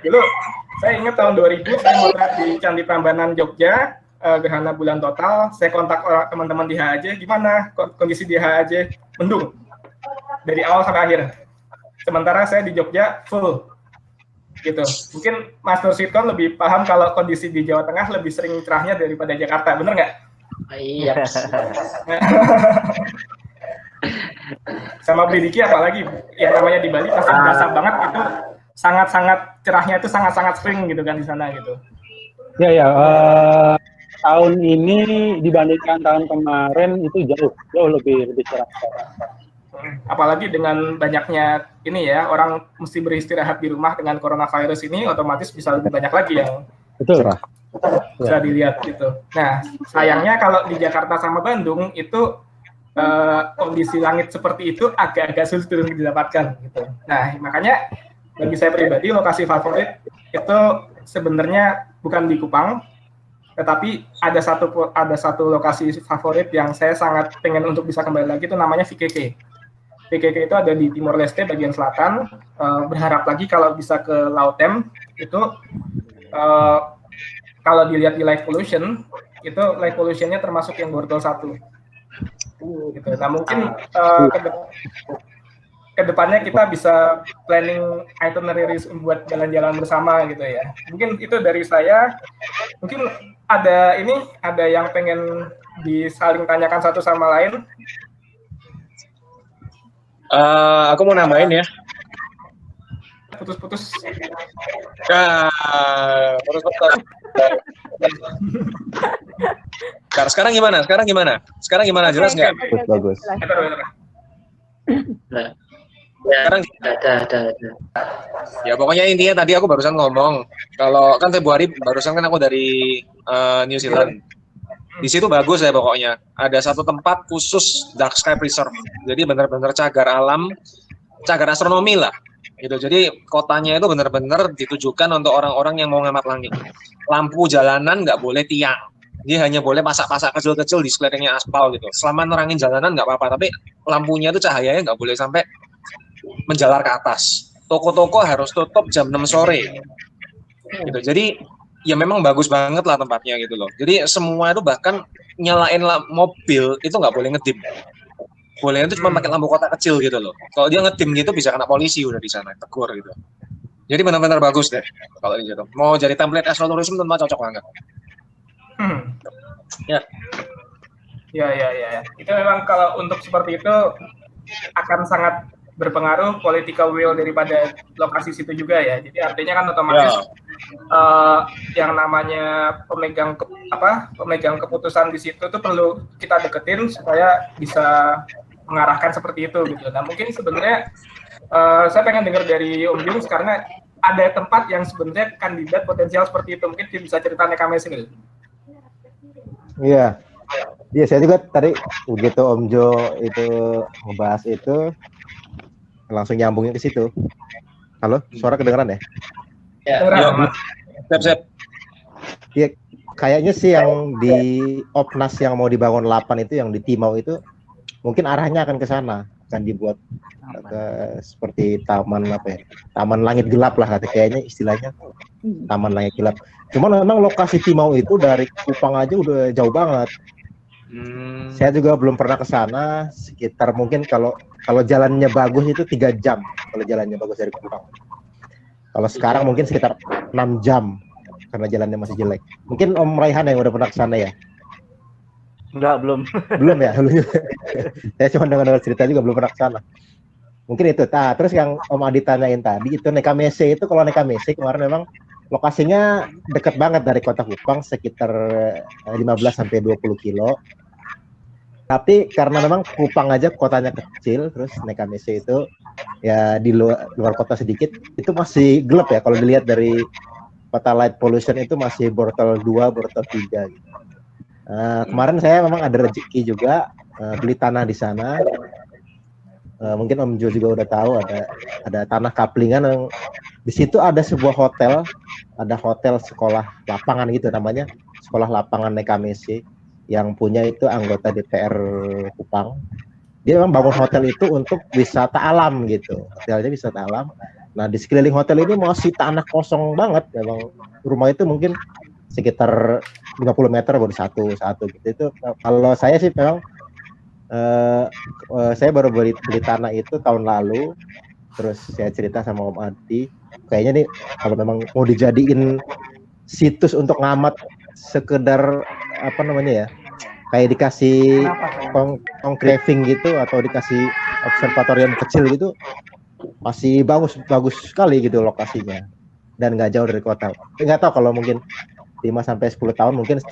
Dulu saya ingat tahun 2000 saya motret di Candi Prambanan Jogja, gerhana bulan total. Saya kontak teman-teman di HAJ, gimana kondisi di HAJ? Mendung dari awal sampai akhir. Sementara saya di Jogja full gitu. Mungkin Mas Nur Sitkon lebih paham kalau kondisi di Jawa Tengah lebih sering cerahnya daripada Jakarta, bener nggak? Iya. Sama Bridiki apalagi yang namanya di Bali pasti berasa banget itu sangat-sangat cerahnya, itu sangat-sangat sering gitu kan di sana gitu. Ya, tahun ini dibandingkan tahun kemarin itu jauh lebih cerah. Apalagi dengan banyaknya ini ya, orang mesti beristirahat di rumah dengan coronavirus ini, otomatis bisa lebih banyak lagi yang cerah. Bisa dilihat gitu. Nah, sayangnya kalau di Jakarta sama Bandung itu kondisi langit seperti itu agak-agak sulit untuk didapatkan gitu. Nah, makanya bagi saya pribadi lokasi favorit itu sebenarnya bukan di Kupang, tetapi ada satu lokasi favorit yang saya sangat pengen untuk bisa kembali lagi, itu namanya VKK. VKK itu ada di Timor Leste bagian selatan. Berharap lagi kalau bisa ke Lautem itu kalau dilihat di light pollution itu light pollutionnya termasuk yang borgol 1. Gitu. Nah mungkin kedepannya kita bisa planning itineraries buat jalan-jalan bersama gitu ya. Mungkin itu dari saya. Mungkin ada yang pengen disaling tanyakan satu sama lain. Aku mau nambahin ya. Putus-putus. Putus-putus. Sekarang gimana? Jelas nggak? Bagus. Sekarang ada. Ya pokoknya intinya tadi aku barusan ngomong kalau kan Februari barusan kan aku dari New Zealand. Di situ bagus ya pokoknya. Ada satu tempat khusus dark sky preserve. Jadi benar-benar cagar alam, cagar astronomi lah. Gitu. Jadi kotanya itu benar-benar ditujukan untuk orang-orang yang mau ngamat langit. Lampu jalanan nggak boleh tiang. Dia hanya boleh pasak-pasak kecil-kecil di sekelilingnya aspal gitu. Selama nerangin jalanan nggak apa-apa, tapi lampunya itu cahayanya nggak boleh sampai menjalar ke atas. Toko-toko harus tutup jam 6 sore. Gitu. Jadi ya memang bagus banget lah tempatnya gitu loh. Jadi semua itu bahkan nyalain mobil itu nggak boleh ngedim. Boleh itu cuma pakai lampu kotak kecil gitu loh. Kalau dia ngedim gitu bisa kena polisi udah di sana, tegur gitu. Jadi benar-benar bagus deh kalau di situ. Mau jadi template astrotourism tentu cocok banget. Ya. Ya. Itu memang kalau untuk seperti itu akan sangat berpengaruh political will daripada lokasi situ juga ya. Jadi artinya kan otomatis yang namanya pemegang keputusan di situ tuh perlu kita deketin supaya bisa mengarahkan seperti itu gitu. Nah mungkin sebenarnya saya pengen dengar dari Om Jungs karena ada tempat yang sebenarnya kandidat potensial seperti itu. Mungkin bisa cerita Nekames ini. Iya, saya juga tadi begitu Om Jo itu ngebahas itu langsung nyambungin ke situ. Halo, suara kedengeran ya? Ya, siap. Iya, kayaknya sih yang di Opnas yang mau dibangun 8 itu, yang di Timau itu, mungkin arahnya akan ke sana, akan dibuat seperti taman taman langit gelap lah kayaknya istilahnya, taman langit gelap. Cuman memang lokasi Timau itu dari Kupang aja udah jauh banget. Saya juga belum pernah ke sana, sekitar mungkin kalau jalannya bagus itu 3 jam kalau jalannya bagus dari Kupang. Kalau sekarang mungkin sekitar 6 jam karena jalannya masih jelek. Mungkin Om Raihan yang udah pernah ke sana ya? Enggak, belum. Belum ya? Saya cuma dengar cerita juga, belum pernah ke sana. Mungkin itu. Terus yang Om Adi tanyain tadi, itu Nekamese itu, kalau Nekamese kemarin memang lokasinya dekat banget dari kota Kupang, sekitar 15-20 kilo. Tapi karena memang Kupang aja kotanya kecil, terus Nekamese itu ya di luar kota sedikit, itu masih gelap ya kalau dilihat dari peta light pollution itu masih bortel 2, bortel 3 gitu. Kemarin saya memang ada rezeki juga beli tanah di sana. Mungkin Om Jo juga udah tahu ada tanah kaplingan yang di situ ada sebuah hotel, ada hotel sekolah lapangan gitu namanya, sekolah lapangan Nekamese, yang punya itu anggota DPR Kupang. Dia memang bangun hotel itu untuk wisata alam gitu, hotelnya wisata alam. Nah di sekeliling hotel ini masih tanah kosong banget, memang rumah itu mungkin sekitar 50 meter baru satu gitu. Itu kalau saya sih memang saya baru beli tanah itu tahun lalu, terus saya cerita sama Om Adi, kayaknya nih kalau memang mau dijadiin situs untuk ngamat sekedar kayak dikasih concaving gitu atau dikasih observatorium kecil gitu, masih bagus sekali gitu lokasinya dan nggak jauh dari kota. Nggak tahu kalau mungkin 5-10 tahun mungkin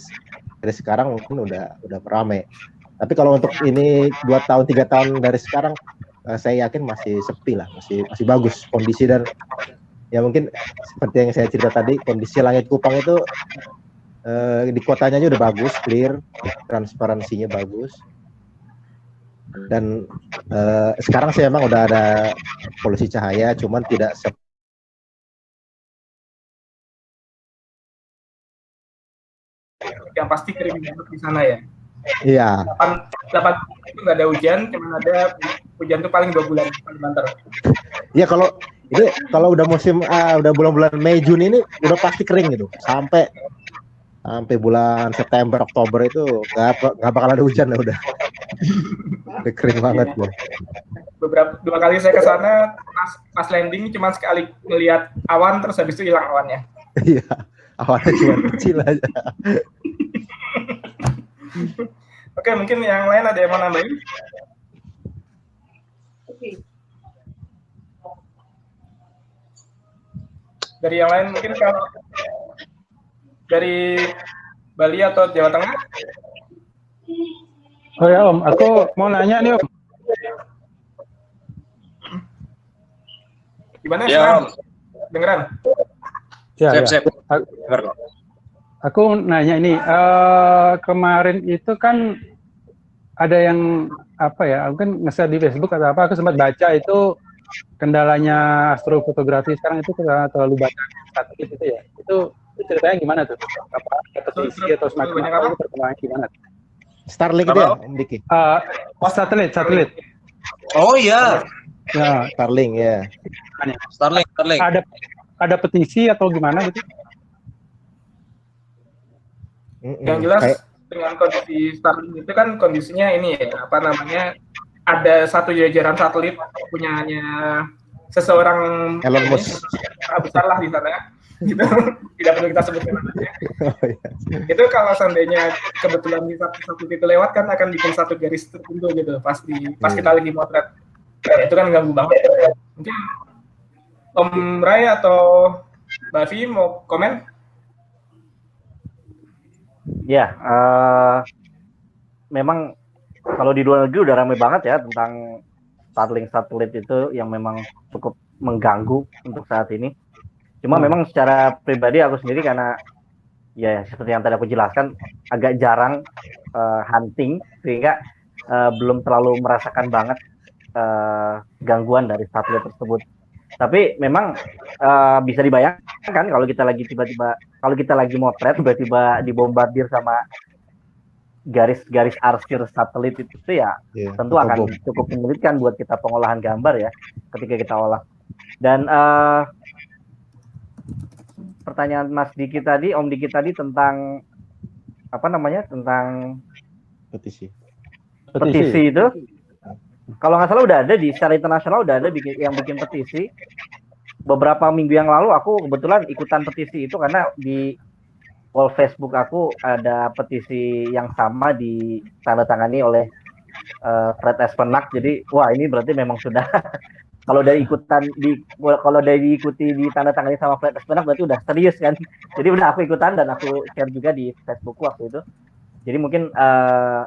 dari sekarang mungkin udah ramai. Tapi kalau untuk ini 2 tahun 3 tahun dari sekarang, saya yakin masih sepi lah, masih bagus kondisi. Dan ya mungkin seperti yang saya cerita tadi, kondisi langit Kupang itu di kotanya aja udah bagus, clear, transparansinya bagus. Dan sekarang sih memang udah ada polusi cahaya, cuman tidak yang pasti kering banget di sana ya. Iya. 8 itu nggak ada hujan, cuma ada hujan tuh paling 2 bulan paling banter. Iya, kalau udah musim udah bulan-bulan Mei Juni ini udah pasti kering gitu. Sampai bulan September Oktober itu nggak bakal ada hujan ya udah. Udah kering banget loh. 2 kali saya ke sana, pas landing cuma sekali melihat awan, terus habis itu hilang awannya. Iya, awannya cuma kecil aja. Oke, mungkin yang lain ada yang mau nambahin? Dari yang lain mungkin kalau dari Bali atau Jawa Tengah? Oh ya Om, aku mau nanya nih Om. Gimana ya, Om? Dengeran? Ya, siap. Aku nanya ini, kemarin itu kan ada yang aku kan nge-share di Facebook atau apa, aku sempat baca itu kendalanya astrofotografi sekarang itu terlalu banyak satelit itu ya. Itu ceritanya gimana tuh? Apa petisi atau semacam apa itu perkembangannya gimana? Starlink itu ya, Om Diki? Satelit. Oh iya, Ya, Starlink ya. Starlink. ada petisi atau gimana gitu? Yang jelas dengan kondisi Starlink itu kan kondisinya ini ya, apa namanya, ada satu jajaran satelit punyanya seseorang Elon Musk. besar lah di sana, gitu. Tidak perlu kita sebutkan namanya. Oh, iya. Itu kalau seandainya kebetulan di satelit itu lewat kan akan bikin satu garis tertentu gitu pas kita lagi motret. Itu kan ganggu banget. Mungkin Om Ray atau Mbak Vi mau komen? Ya, memang kalau di luar negeri udah ramai banget ya tentang Starlink satelit itu yang memang cukup mengganggu untuk saat ini. Cuma memang secara pribadi aku sendiri karena ya seperti yang tadi aku jelaskan agak jarang hunting sehingga belum terlalu merasakan banget gangguan dari satelit tersebut. Tapi memang bisa dibayangkan kalau kita lagi motret tiba-tiba dibombardir sama garis-garis arsir satelit itu ya tentu akan cukup menyulitkan buat kita pengolahan gambar ya ketika kita olah. Dan pertanyaan Mas Diki tadi, Om Diki tadi tentang apa namanya, tentang petisi itu, kalau nggak salah udah ada secara internasional udah ada yang bikin petisi. Beberapa minggu yang lalu aku kebetulan ikutan petisi itu karena di wall Facebook aku ada petisi yang sama ditandatangani oleh Fred Espenak. Jadi wah ini berarti memang sudah kalau dari diikuti ditandatangani sama Fred Espenak berarti udah serius kan. Jadi udah aku ikutan dan aku share juga di Facebookku waktu itu. Jadi mungkin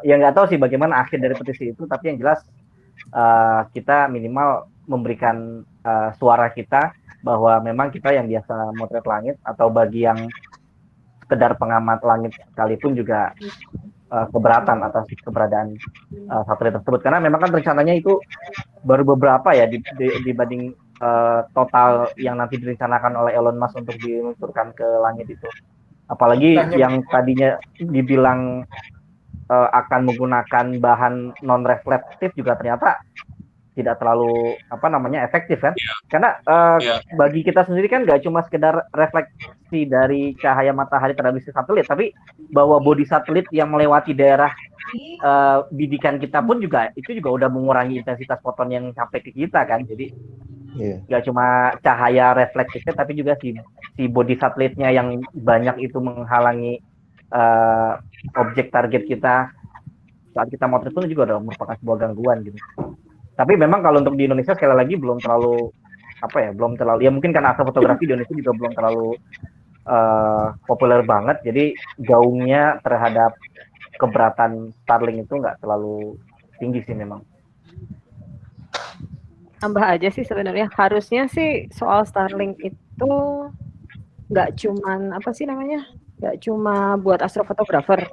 ya nggak tahu sih bagaimana akhir dari petisi itu, tapi yang jelas kita minimal memberikan suara kita bahwa memang kita yang biasa motret langit atau bagi yang sekedar pengamat langit sekalipun juga keberatan atas keberadaan satelit tersebut, karena memang kan rencananya itu baru beberapa ya dibanding total yang nanti direncanakan oleh Elon Musk untuk diluncurkan ke langit itu. Apalagi yang tadinya dibilang akan menggunakan bahan non reflektif juga ternyata tidak terlalu efektif kan? Karena bagi kita sendiri kan nggak cuma sekedar refleksi dari cahaya matahari terhadap satelit, tapi bahwa bodi satelit yang melewati daerah bidikan kita pun juga udah mengurangi intensitas foton yang sampai ke kita kan. Jadi nggak cuma cahaya reflektifnya, tapi juga si bodi satelitnya yang banyak itu menghalangi objek target kita saat kita motret pun juga udah merupakan sebuah gangguan gitu. Tapi memang kalau untuk di Indonesia sekali lagi belum terlalu ya mungkin karena astrofotografi di Indonesia juga belum terlalu populer banget, jadi gaungnya terhadap keberatan Starlink itu nggak terlalu tinggi sih memang. Tambah aja sih sebenarnya harusnya sih soal Starlink itu nggak cuma buat astrofotografer.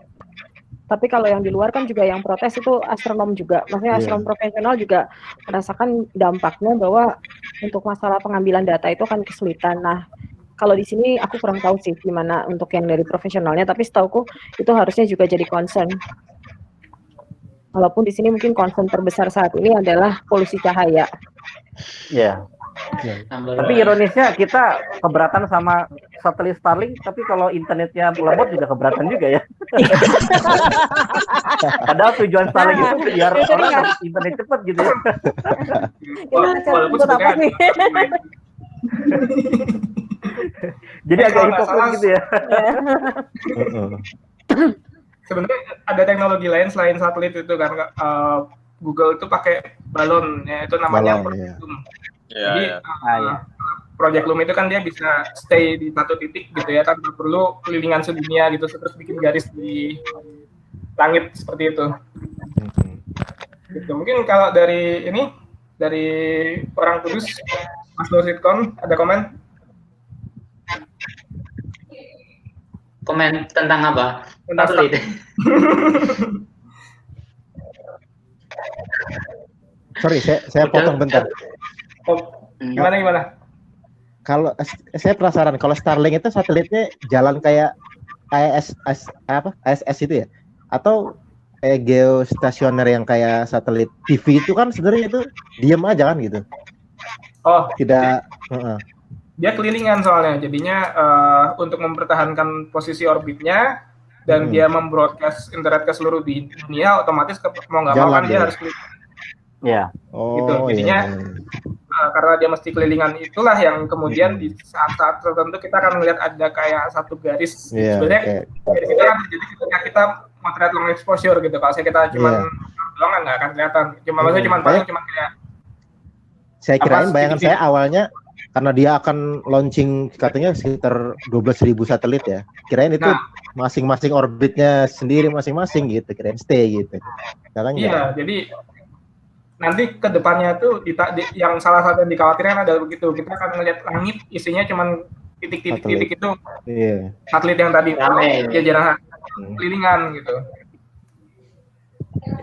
Tapi kalau yang di luar kan juga yang protes itu astronom juga. Maksudnya astronom profesional juga merasakan dampaknya bahwa untuk masalah pengambilan data itu akan kesulitan. Nah, kalau di sini aku kurang tahu sih gimana untuk yang dari profesionalnya, tapi setauku itu harusnya juga jadi concern. Walaupun di sini mungkin concern terbesar saat ini adalah polusi cahaya. Ya. Tapi ironisnya kita keberatan sama satelit Starlink, tapi kalau internetnya lemot juga keberatan juga ya. Padahal tujuan Starlink itu biar orang internet cepat gitu ya. Walaupun apa sih? Jadi agak hipokrit gitu ya. Sebenarnya ada teknologi lain selain satelit itu kan, Google itu pakai balon, ya itu namanya Project Loom. Jadi Project Loom itu kan dia bisa stay di satu titik gitu ya, tanpa perlu kelilingan sedunia gitu, terus bikin garis di langit seperti itu. Gitu. Mungkin kalau dari orang Kudus, Mas Nur Sitkon, ada komen? Komen tentang apa? Tentang Sorry, saya potong bentar. Gimana? kalau saya penasaran kalau Starlink itu satelitnya jalan kayak ISS itu ya, atau kayak geostasioner yang kayak satelit TV itu kan sebenarnya itu diam aja kan gitu? Oh, Tidak. dia kelilingan soalnya, jadinya untuk mempertahankan posisi orbitnya dan dia membroadcast internet ke seluruh dunia, otomatis mau nggak mau kan dia harus keliling. Ya. Gitu. Jadinya karena dia mesti kelilingan, itulah yang kemudian di saat-saat tertentu kita akan melihat ada kayak satu garis. Sebenarnya garis itu kan jadi ketika kita motret long exposure gitu. Kalau kita cuma doang nggak akan kelihatan. Maksudnya cuma kayak. Saya kirain bayangan saya awalnya karena dia akan launching katanya sekitar 12.000 satelit ya. Kirain itu masing-masing orbitnya sendiri masing-masing gitu. Kirain stay gitu. Iya, jadi nanti ke depannya tuh yang salah satu yang dikhawatirkan adalah begitu. Kita akan melihat langit isinya cuma titik-titik itu. Satelit yang tadi ya jarang kelilingan gitu.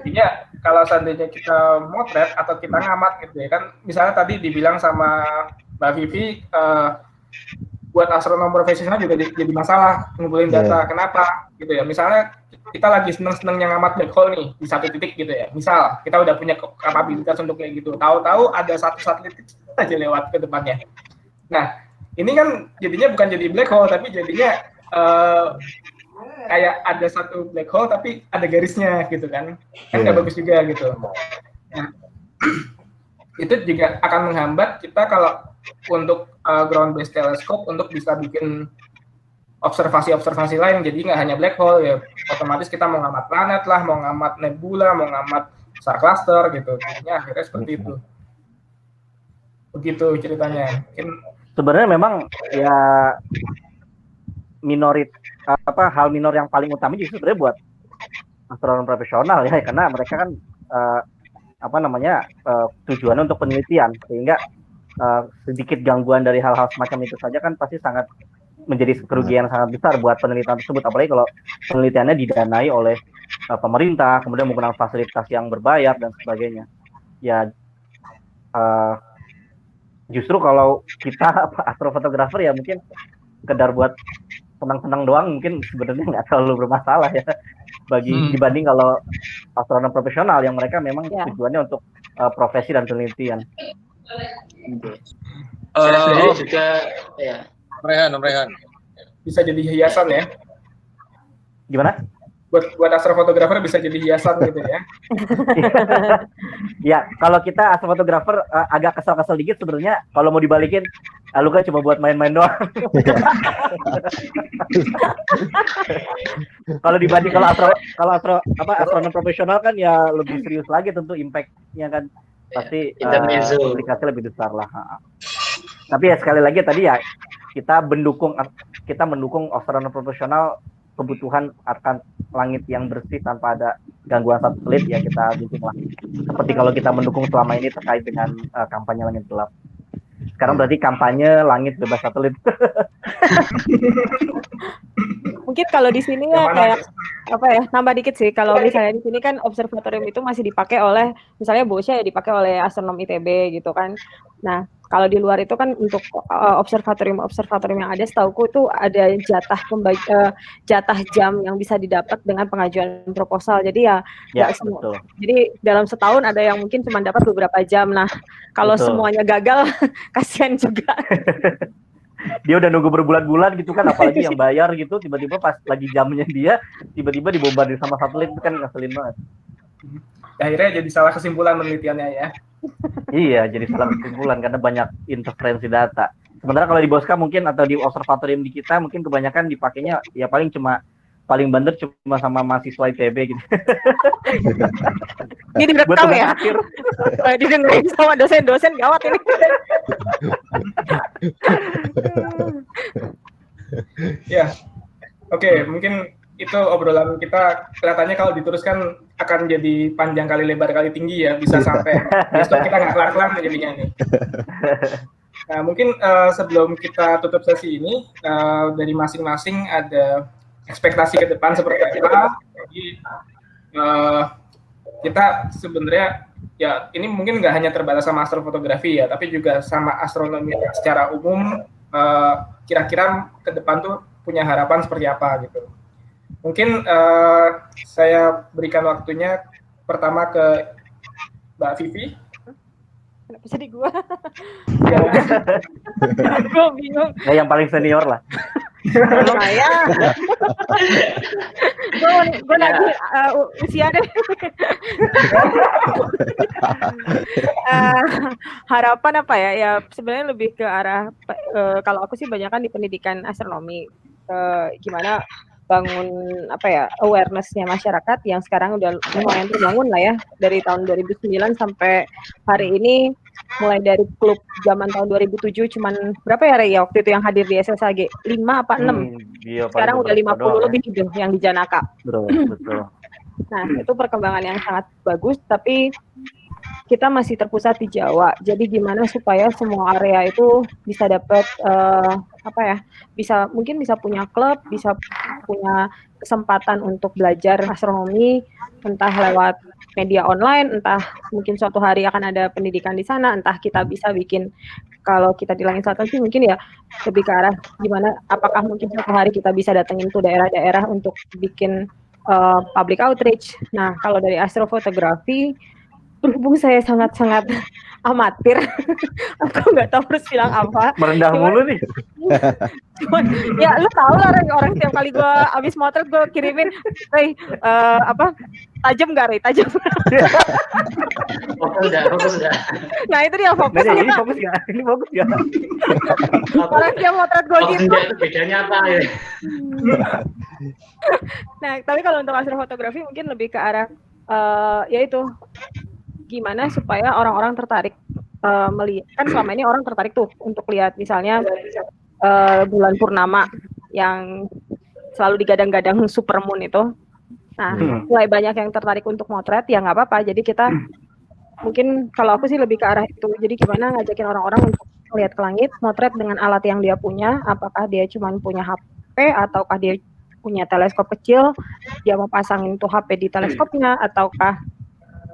Jadinya kalau seandainya kita motret atau kita ngamat gitu ya kan, misalnya tadi dibilang sama Mbak Vivi, buat astronom profesional juga jadi masalah ngumpulin data. Kenapa gitu ya? Misalnya kita lagi seneng-senengnya ngamat black hole nih di satu titik gitu ya. Misal kita udah punya kapabilitas untuk kayak gitu. Tahu-tahu ada satu satelit aja lewat ke depannya. Nah, ini kan jadinya bukan jadi black hole tapi jadinya kayak ada satu black hole tapi ada garisnya gitu kan. Kan nggak bagus juga gitu. Nah, itu juga akan menghambat kita kalau untuk ground based telescope untuk bisa bikin observasi-observasi lain. Jadi nggak hanya black hole ya, otomatis kita mau ngamat planet lah, mau ngamat nebula, mau ngamat star cluster gitu. Jadinya akhirnya seperti itu. Begitu ceritanya. Sebenarnya memang ya hal minor yang paling utama justru sebenarnya buat astronom profesional ya, karena mereka kan tujuannya untuk penelitian, sehingga sedikit gangguan dari hal-hal semacam itu saja kan pasti sangat menjadi kerugian yang sangat besar buat penelitian tersebut, apalagi kalau penelitiannya didanai oleh pemerintah, kemudian menggunakan fasilitas yang berbayar dan sebagainya. Ya justru kalau kita astrofotografer ya mungkin sekedar buat senang-senang doang, mungkin sebenarnya nggak terlalu bermasalah ya dibanding kalau astronom profesional yang mereka memang tujuannya untuk profesi dan penelitian. Juga ya. Om Rehan. Bisa jadi hiasan ya. Gimana? Buat astrofotografer bisa jadi hiasan gitu ya. Ya, kalau kita astrofotografer agak kesal-kesal dikit sebenarnya kalau mau dibalikin, lu kan cuma buat main-main doang. Kalau dibanding astronom profesional kan ya lebih serius lagi tentu impact-nya kan pasti implikasi lebih besar lah. Tapi ya sekali lagi tadi ya kita mendukung astronom profesional kebutuhan akan langit yang bersih tanpa ada gangguan satelit ya kita dukung lah. Seperti kalau kita mendukung selama ini terkait dengan kampanye langit gelap. Sekarang berarti kampanye langit bebas satelit. Mungkin kalau di sini ya kayak nambah dikit sih, kalau misalnya di sini kan observatorium itu masih dipakai oleh misalnya BOSHA ya dipakai oleh astronom ITB gitu kan. Nah, kalau di luar itu kan untuk observatorium yang ada setauku itu ada jatah jam yang bisa didapat dengan pengajuan proposal. Jadi ya semua. Jadi dalam setahun ada yang mungkin cuma dapat beberapa jam. Nah, kalau semuanya gagal kasihan juga. Dia udah nunggu berbulan-bulan gitu kan, apalagi yang bayar gitu, tiba-tiba pas lagi jamnya dia tiba-tiba dibombardir sama satelit, itu kan ngeselin banget. Akhirnya jadi salah kesimpulan penelitiannya ya. Iya, jadi salah kesimpulan karena banyak interferensi data. Sementara kalau di BOSKA mungkin atau di observatorium di kita mungkin kebanyakan dipakainya ya paling banter cuma sama mahasiswa ITB gitu. Ini direkam ya? Didengerin sama dosen-dosen gawat ini. Ya, oke, mungkin itu obrolan kita kelihatannya kalau diteruskan akan jadi panjang kali lebar kali tinggi ya, bisa sampai besok kita nggak kelar-kelar jadinya nih. Nah, mungkin sebelum kita tutup sesi ini dari masing-masing ada ekspektasi ke depan seperti apa. Jadi kita sebenarnya ya ini mungkin nggak hanya terbatas sama astrofotografi ya, tapi juga sama astronomi secara umum. kira-kira ke depan tuh punya harapan seperti apa gitu. Mungkin saya berikan waktunya pertama ke Mbak Vivi. Kenapa jadi gua? Ya, Gua bingung. Nah, yang paling senior lah. Saya. Gue lagi usia deh. Harapan apa ya? Ya sebenarnya lebih ke arah kalau aku sih banyak kan di pendidikan astronomi. Gimana bangun apa ya awareness-nya masyarakat yang sekarang udah lumayan terbangun lah ya dari tahun 2009 sampai hari ini, mulai dari klub zaman tahun 2007 cuman berapa ya Rey waktu itu yang hadir di SSAG 5 apa 6 Iya, sekarang udah 50 lebih gitu yang di Janaka. Betul. Nah itu perkembangan yang sangat bagus, tapi kita masih terpusat di Jawa. Jadi gimana supaya semua area itu bisa dapat mungkin bisa punya klub, bisa punya kesempatan untuk belajar astronomi, entah lewat media online, entah mungkin suatu hari akan ada pendidikan di sana, entah kita bisa bikin, kalau kita di Langit Selatan sih mungkin ya lebih ke arah gimana, apakah mungkin suatu hari kita bisa datengin tuh daerah-daerah untuk bikin public outreach. Nah kalau dari astrofotografi, berhubung saya sangat-sangat amatir, aku nggak tahu harus bilang apa. Merendah mulu nih. Ya lu tahu lah orang tiap kali gue abis motret gue kirimin, Rey tajam nggak Rey, tajam. Fokus udah. Nah itu dia fokus. Nah, ini fokus ya, ini fokus ya. Orang tiap motret gue gitu. Itu bedanya apa ya? Nah tapi kalau untuk astrofotografi mungkin lebih ke arah yaitu gimana supaya orang-orang tertarik melihat, kan selama ini orang tertarik tuh untuk lihat misalnya bulan purnama yang selalu digadang-gadang supermoon itu. Nah, mulai banyak yang tertarik untuk motret, ya nggak apa-apa. Jadi kita mungkin kalau aku sih lebih ke arah itu. Jadi gimana ngajakin orang-orang untuk melihat ke langit, motret dengan alat yang dia punya. Apakah dia cuma punya HP ataukah dia punya teleskop kecil, dia mau pasangin tuh HP di teleskopnya, ataukah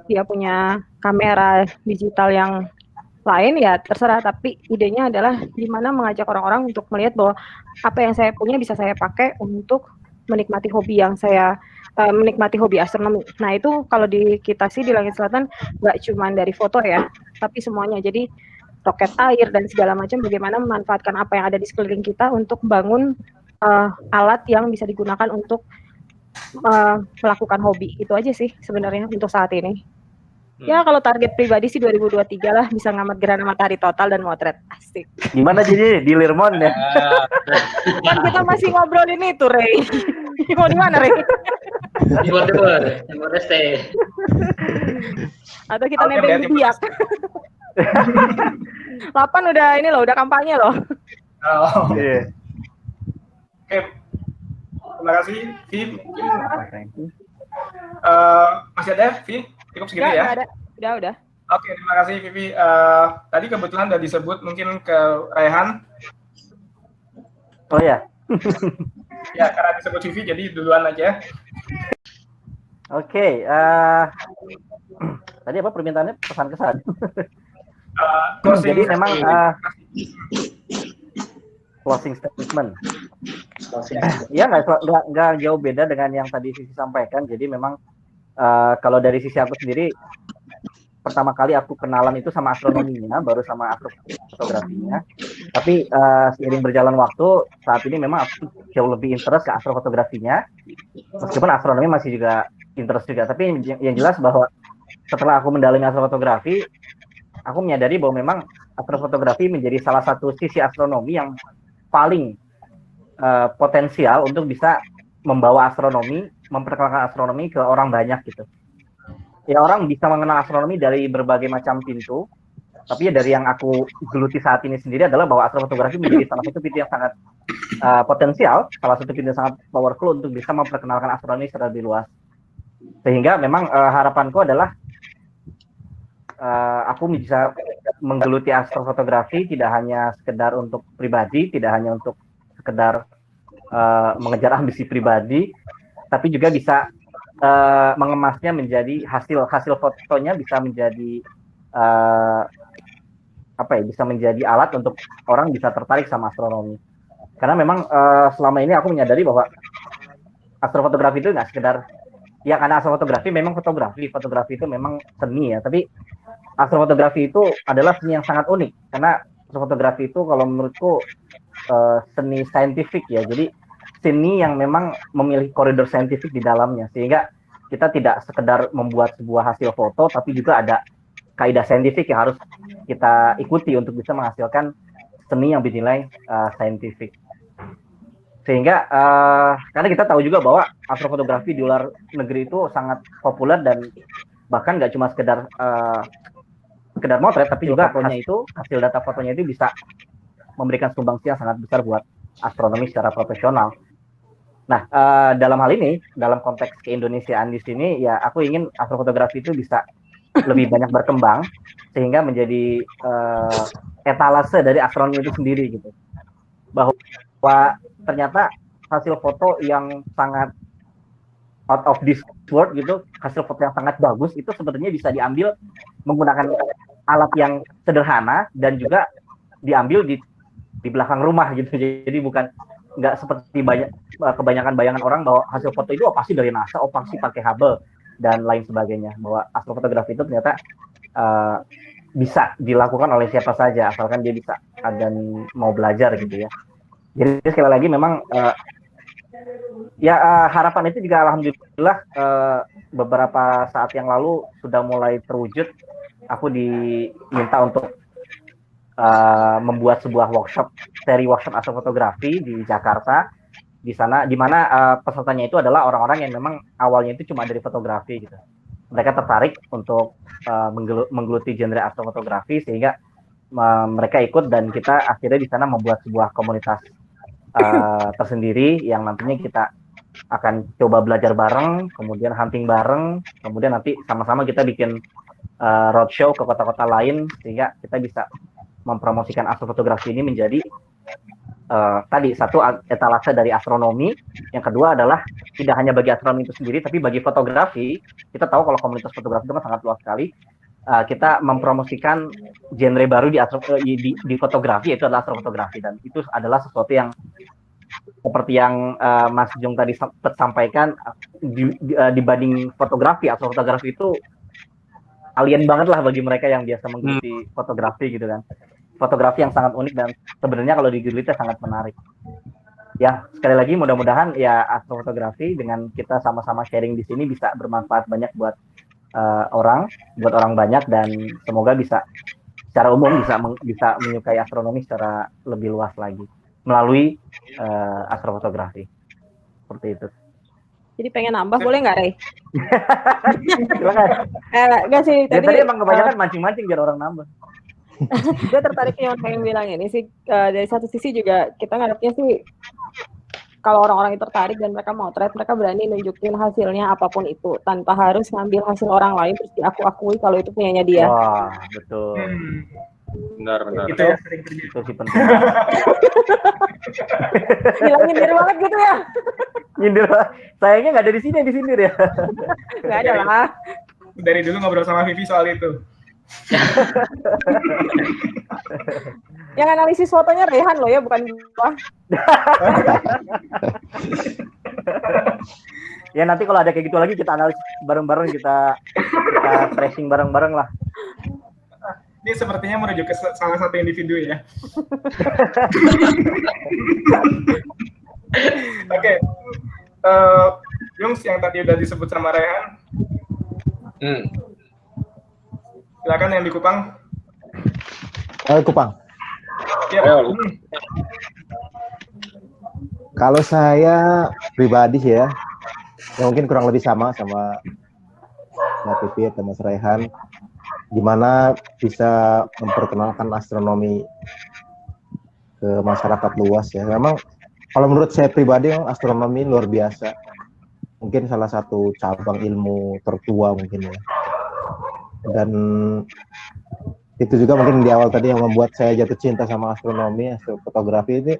dia punya kamera digital yang lain, ya terserah. Tapi idenya adalah gimana mengajak orang-orang untuk melihat bahwa apa yang saya punya bisa saya pakai untuk menikmati hobi yang saya menikmati hobi astronomi. Nah itu kalau di kita sih di Langit Selatan nggak cuma dari foto ya, tapi semuanya. Jadi roket air dan segala macam, bagaimana memanfaatkan apa yang ada di sekeliling kita untuk bangun alat yang bisa digunakan untuk melakukan hobi. Itu aja sih sebenarnya untuk saat ini. Ya kalau target pribadi sih 2023 lah bisa ngamat gerhana matahari total dan motret. Asik. Gimana jadi di Lirmon ya? Kan kita masih ngobrolin itu, Rey. Mau di mana, Rey? Di Timur Leste. Atau kita nebeng di Biak. 8 udah ini loh, udah kampanye loh. Oh. Iya. Oke, terima kasih, Vi. Masih ada, Vi? Cukup segitu ya? Ada. Udah. Oke, terima kasih, Vivi. Tadi kebetulan udah disebut mungkin ke Raihan. Oh ya. Ya, karena disebut Vivi, jadi duluan aja. Oke. Tadi apa permintaannya? Pesan-kesan. Jadi memang closing statement. Ya nggak jauh beda dengan yang tadi Sisi sampaikan. Jadi memang kalau dari sisi aku sendiri, pertama kali aku kenalan itu sama astronominya, baru sama astrofotografinya. Tapi seiring berjalan waktu, saat ini memang aku jauh lebih interest ke astrofotografinya. Meskipun astronomi masih juga interest juga. Tapi yang jelas bahwa setelah aku mendalami astrofotografi, aku menyadari bahwa memang astrofotografi menjadi salah satu sisi astronomi yang paling potensial untuk bisa membawa astronomi, memperkenalkan astronomi ke orang banyak gitu. Ya orang bisa mengenal astronomi dari berbagai macam pintu, tapi ya dari yang aku geluti saat ini sendiri adalah bahwa astrofotografi menjadi salah satu pintu yang sangat potensial, salah satu pintu yang sangat powerful untuk bisa memperkenalkan astronomi secara lebih luas. Sehingga memang harapanku adalah aku bisa menggeluti astrofotografi tidak hanya sekedar untuk pribadi, tidak hanya untuk sekedar mengejar ambisi pribadi, tapi juga bisa mengemasnya menjadi hasil fotonya bisa menjadi bisa menjadi alat untuk orang bisa tertarik sama astronomi. Karena memang selama ini aku menyadari bahwa astrofotografi itu nggak sekedar ya, karena astrofotografi memang fotografi itu memang seni ya, tapi astrofotografi itu adalah seni yang sangat unik karena astrofotografi itu kalau menurutku seni saintifik ya, jadi seni yang memang memiliki koridor saintifik di dalamnya, sehingga kita tidak sekedar membuat sebuah hasil foto, tapi juga ada kaidah saintifik yang harus kita ikuti untuk bisa menghasilkan seni yang dinilai saintifik. Sehingga karena kita tahu juga bahwa astrofotografi di luar negeri itu sangat populer dan bahkan nggak cuma sekedar motret, tapi juga hasil data fotonya itu bisa memberikan sumbangsi yang sangat besar buat astronomi secara profesional. Nah, dalam hal ini, dalam konteks keindonesiaan di sini, ya aku ingin astrofotografi itu bisa lebih banyak berkembang sehingga menjadi etalase dari astronomi itu sendiri gitu. Bahwa ternyata hasil foto yang sangat out of this world gitu, hasil foto yang sangat bagus itu sebenarnya bisa diambil menggunakan alat yang sederhana dan juga diambil di belakang rumah gitu. Jadi bukan nggak seperti kebanyakan bayangan orang bahwa hasil foto itu pasti dari NASA, pasti pakai Hubble dan lain sebagainya. Bahwa astrofotografi itu ternyata bisa dilakukan oleh siapa saja asalkan dia bisa dan mau belajar gitu ya. Jadi sekali lagi memang harapan itu juga alhamdulillah beberapa saat yang lalu sudah mulai terwujud. Aku diminta untuk membuat sebuah seri workshop astrofotografi di Jakarta, di sana, di mana pesertanya itu adalah orang-orang yang memang awalnya itu cuma dari fotografi gitu. Mereka tertarik untuk menggeluti genre astrofotografi sehingga mereka ikut dan kita akhirnya di sana membuat sebuah komunitas tersendiri yang nantinya kita akan coba belajar bareng, kemudian hunting bareng, kemudian nanti sama-sama kita bikin roadshow ke kota-kota lain sehingga kita bisa mempromosikan astrofotografi ini menjadi tadi satu etalase dari astronomi, yang kedua adalah tidak hanya bagi astronomi itu sendiri tapi bagi fotografi. Kita tahu kalau komunitas fotografi itu kan sangat luas sekali. Kita mempromosikan genre baru di fotografi, yaitu adalah astrofotografi, dan itu adalah sesuatu yang seperti yang Mas Jung tadi sampaikan, dibanding fotografi, astrofotografi itu alien banget lah bagi mereka yang biasa mengikuti fotografi gitu kan. Fotografi yang sangat unik dan sebenarnya kalau digulitnya sangat menarik. Ya, sekali lagi mudah-mudahan ya astrofotografi dengan kita sama-sama sharing di sini bisa bermanfaat banyak buat orang banyak, dan semoga bisa secara umum bisa menyukai astronomi secara lebih luas lagi melalui astrofotografi. Seperti itu. Jadi pengen nambah boleh nggak, Rey? Silakan. Enggak sih, tadi emang kebanyakan mancing-mancing biar orang nambah. Gue tertarik yang pengen bilang ini sih, dari satu sisi juga kita ngarepnya sih kalau orang-orang itu tertarik dan mereka motret, mereka berani nunjukin hasilnya apapun itu tanpa harus ngambil hasil orang lain terus diakui kalau itu punyanya dia. Wah, betul. Benar. Itu ya sering terjadi. Itu sih penting. Nyindir banget gitu ya. Nyindir. Sayangnya nggak ada di sini ya. Nggak ada lah. Dari dulu ngobrol sama Vivi soal itu. Yang analisis fotonya Rehan loh ya, bukan gua. Ya nanti kalau ada kayak gitu lagi kita analisis bareng-bareng, kita tracing bareng-bareng lah. Ini sepertinya menuju ke salah satu individu ya. Oke. Jungs, yang tadi udah disebut sama Rehan. Silakan yang di Kupang. Kupang. Ya. Kalau saya pribadi sih ya mungkin kurang lebih sama Mbak Pipi atau Mas Rehan, gimana bisa memperkenalkan astronomi ke masyarakat luas ya. Memang kalau menurut saya pribadi astronomi luar biasa. Mungkin salah satu cabang ilmu tertua mungkin ya. Dan itu juga mungkin di awal tadi yang membuat saya jatuh cinta sama astronomi, astrofotografi ini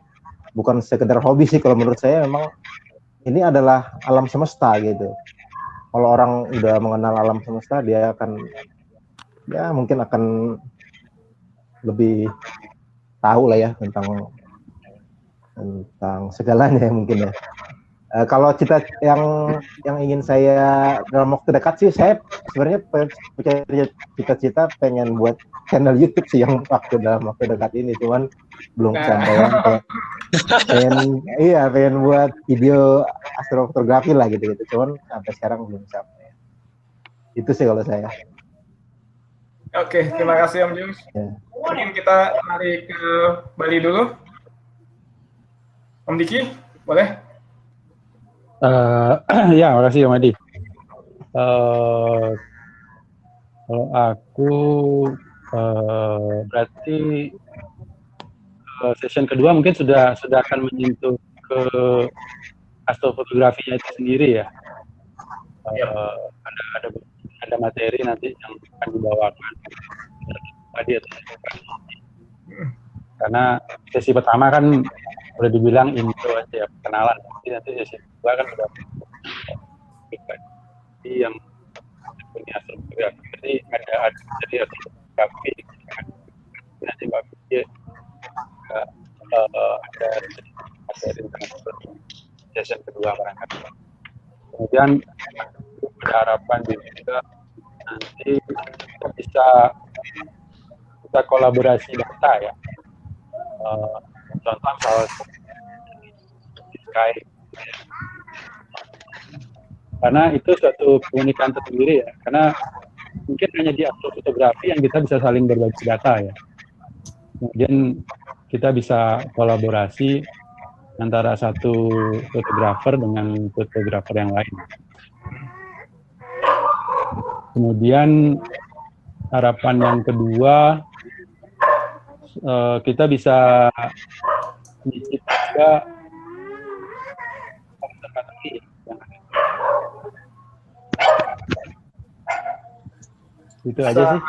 bukan sekedar hobi sih kalau menurut saya, memang ini adalah alam semesta gitu. Kalau orang udah mengenal alam semesta, dia akan ya mungkin akan lebih tahu lah ya tentang segalanya mungkin ya. Kalau yang ingin saya dalam waktu dekat sih, saya sebenarnya punya cita-cita pengen buat channel YouTube sih yang dalam waktu dekat ini, cuman belum kesampaian. Pengen buat video astrofotografi lah gitu, cuman sampai sekarang belum sampai. Itu sih kalau saya. Oke, terima kasih Om James. Ya. Mungkin kita lari ke Bali dulu. Om Diki, boleh? Ya, makasih Om Adi. Kalau aku berarti session kedua mungkin sudah akan menyentuh ke astrofotografinya itu sendiri ya. Ada materi nanti yang akan dibawakan tadi karena sesi pertama kan udah dibilang intro aja ya, perkenalan. Nanti sesi kedua kan udah yang punya astrofotografi. Jadi ada jadi astrofotografi nanti Mbak Vicky ada materi tentang session kedua barangkali. Kemudian ada harapan juga nanti kita bisa kolaborasi data ya. Contoh soal Skype. Karena itu suatu keunikan tersendiri ya. Karena mungkin hanya di astrofotografi yang kita bisa saling berbagi data ya. Kemudian kita bisa kolaborasi antara satu fotografer dengan fotografer yang lain. Kemudian harapan yang kedua, kita bisa menciptakan juga observasi yang itu aja sih.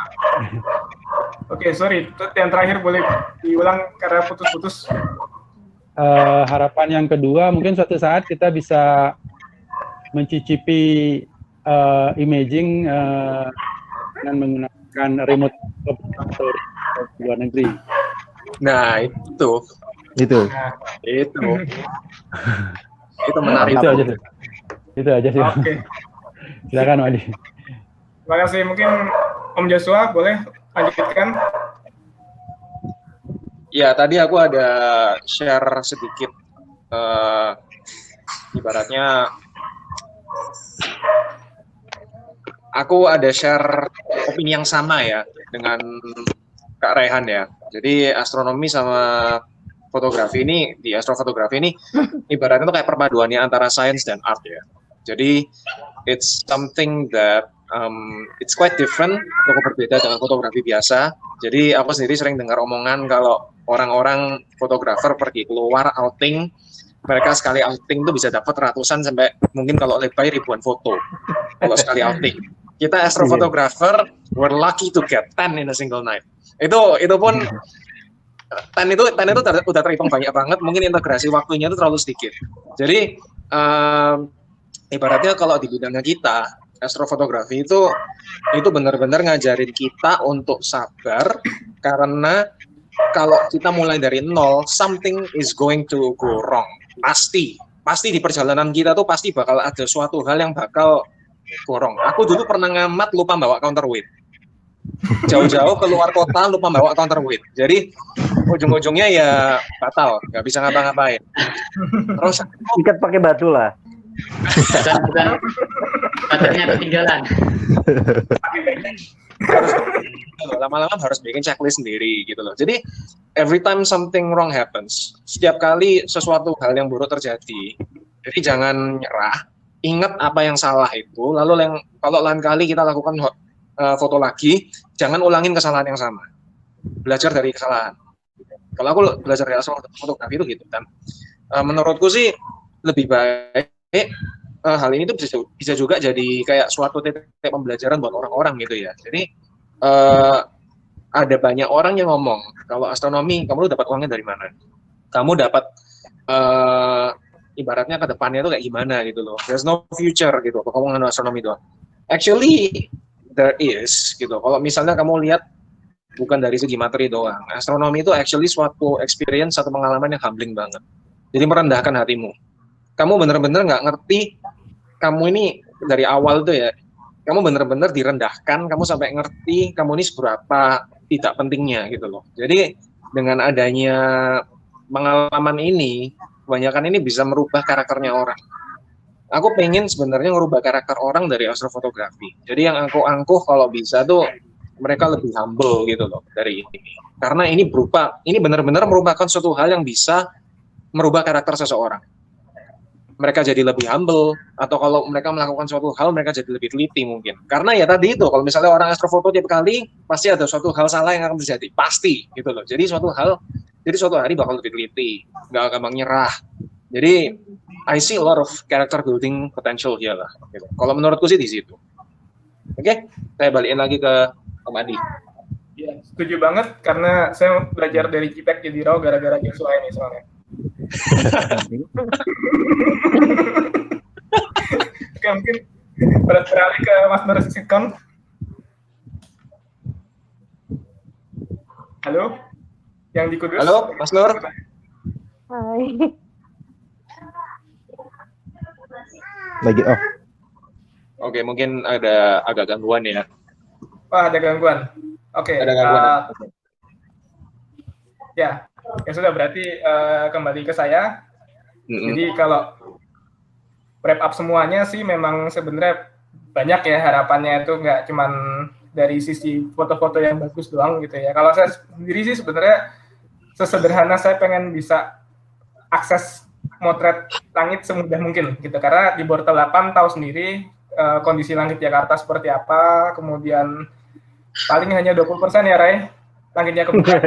Oke, sorry, yang terakhir boleh diulang karena putus-putus. Harapan yang kedua, mungkin suatu saat kita bisa mencicipi imaging dengan menggunakan remote observatory di luar negeri. Nah, itu menarik. Itu aja sih. Oke. Silakan Wadi. Terima kasih. Mungkin Om Joshua boleh lanjutkan. Ya, tadi aku ada share sedikit, ibaratnya aku ada share opini yang sama ya dengan Kak Rehan ya. Jadi astronomi sama fotografi ini, di astrofotografi ini ibaratnya itu kayak perpaduannya antara sains dan art ya. Jadi it's something that it's quite different, cukup berbeda dengan fotografi biasa. Jadi aku sendiri sering dengar omongan kalau orang-orang fotografer pergi keluar outing, mereka sekali outing itu bisa dapat ratusan sampai mungkin kalau lebay ribuan foto kalau sekali outing. Kita astrofotografer, we're lucky to get 10 in a single night. Itu pun 10 itu udah terhitung banyak banget, mungkin integrasi waktunya itu terlalu sedikit. Jadi ibaratnya kalau di bidangnya kita astrofotografi itu benar-benar ngajarin kita untuk sabar, karena kalau kita mulai dari nol, something is going to go wrong. Pasti di perjalanan kita tuh pasti bakal ada suatu hal yang bakal gorong. Aku dulu pernah ngamat lupa bawa counterweight. Jauh-jauh keluar kota lupa bawa counterweight. Jadi ujung-ujungnya ya batal, nggak bisa ngapa-ngapain. Terus ikat pakai batu lah. Bukan baterainya ketinggalan. Lama-lama harus bikin checklist sendiri gitu loh. Jadi every time something wrong happens, setiap kali sesuatu hal yang buruk terjadi, jadi jangan nyerah. Ingat apa yang salah itu, lalu kalau lain kali kita lakukan foto lagi, jangan ulangin kesalahan yang sama. Belajar dari kesalahan. Kalau aku belajar dari fotografi itu gitu kan. Menurutku sih lebih baik hal ini tuh bisa juga jadi kayak suatu titik pembelajaran buat orang-orang gitu ya. Jadi ada banyak orang yang ngomong kalau astronomi kamu dapat uangnya dari mana? Kamu dapat ibaratnya ke depannya itu kayak gimana gitu loh. There's no future gitu. Kalau kamu ngomong astronomi doang. Actually there is gitu. Kalau misalnya kamu lihat bukan dari segi materi doang. Astronomi itu actually suatu experience, satu pengalaman yang humbling banget. Jadi merendahkan hatimu. Kamu bener-bener nggak ngerti, kamu ini dari awal tuh ya, kamu bener-bener direndahkan, kamu sampai ngerti kamu ini seberapa tidak pentingnya gitu loh. Jadi dengan adanya pengalaman ini, kebanyakan ini bisa merubah karakternya orang. Aku pengen sebenarnya merubah karakter orang dari astrofotografi. Jadi yang aku angkuh kalau bisa tuh mereka lebih humble gitu loh dari ini. Karena ini benar-benar merupakan suatu hal yang bisa merubah karakter seseorang. Mereka jadi lebih humble, atau kalau mereka melakukan suatu hal, mereka jadi lebih teliti mungkin. Karena ya tadi itu, kalau misalnya orang astrofoto tiap kali, pasti ada suatu hal salah yang akan terjadi. Pasti, gitu loh. Jadi suatu hari bakal lebih teliti, nggak gampang nyerah. Jadi, I see a lot of character building potential here lah. Gitu. Kalau menurutku sih di situ. Oke, saya balikin lagi ke Om Adi. Ya, setuju banget karena saya belajar dari JPEG jadi raw gara-gara Joshua ini soalnya. Oke, mungkin beralih ke Mas Nur Sikon. Halo, yang di Kudus. Halo, Mas Nur. Hai. Lagi off. Oke, mungkin ada agak gangguan ya. Wah, ada gangguan. Oke. Ada gangguan. Ya sudah, berarti kembali ke saya. Jadi kalau wrap up semuanya sih memang sebenarnya banyak ya harapannya, itu nggak cuman dari sisi foto-foto yang bagus doang gitu ya. Kalau saya sendiri sih sebenarnya sesederhana saya pengen bisa akses motret langit semudah mungkin gitu, karena di Bortel 8 tahu sendiri kondisi langit Jakarta seperti apa, kemudian paling hanya 20% ya Ray langitnya kebuka.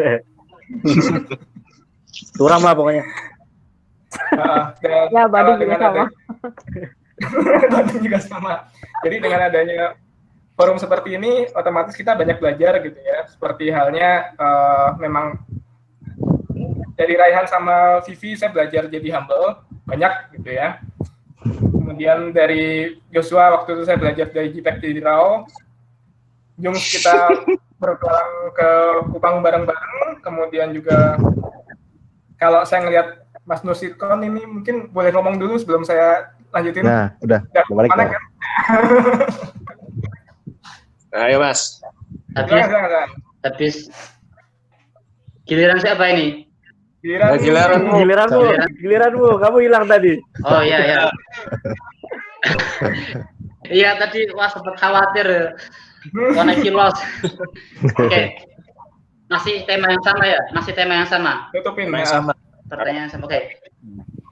Suram lah pokoknya. Ya, Bandung juga sama. Bandung juga sama. Jadi dengan adanya forum seperti ini, otomatis kita banyak belajar gitu ya. Seperti halnya memang dari Raihan sama Vivi saya belajar jadi humble, banyak gitu ya. Kemudian dari Joshua waktu itu saya belajar dari JPEG jadi RAW. Jungs kita berpelang ke Kupang bareng-bareng. Kemudian juga kalau saya ngelihat Mas Nur Sikon ini, mungkin boleh ngomong dulu sebelum saya lanjutin. Nah, udah balik mana, kan? Ayo Mas. Habis giliran siapa ini? Giliranmu, kamu hilang tadi. Oh iya. Iya tadi sempat khawatir koneksi loss. Oke. Masih tema yang sama ya? Tutupin sama. Pertanyaan sama. Oke.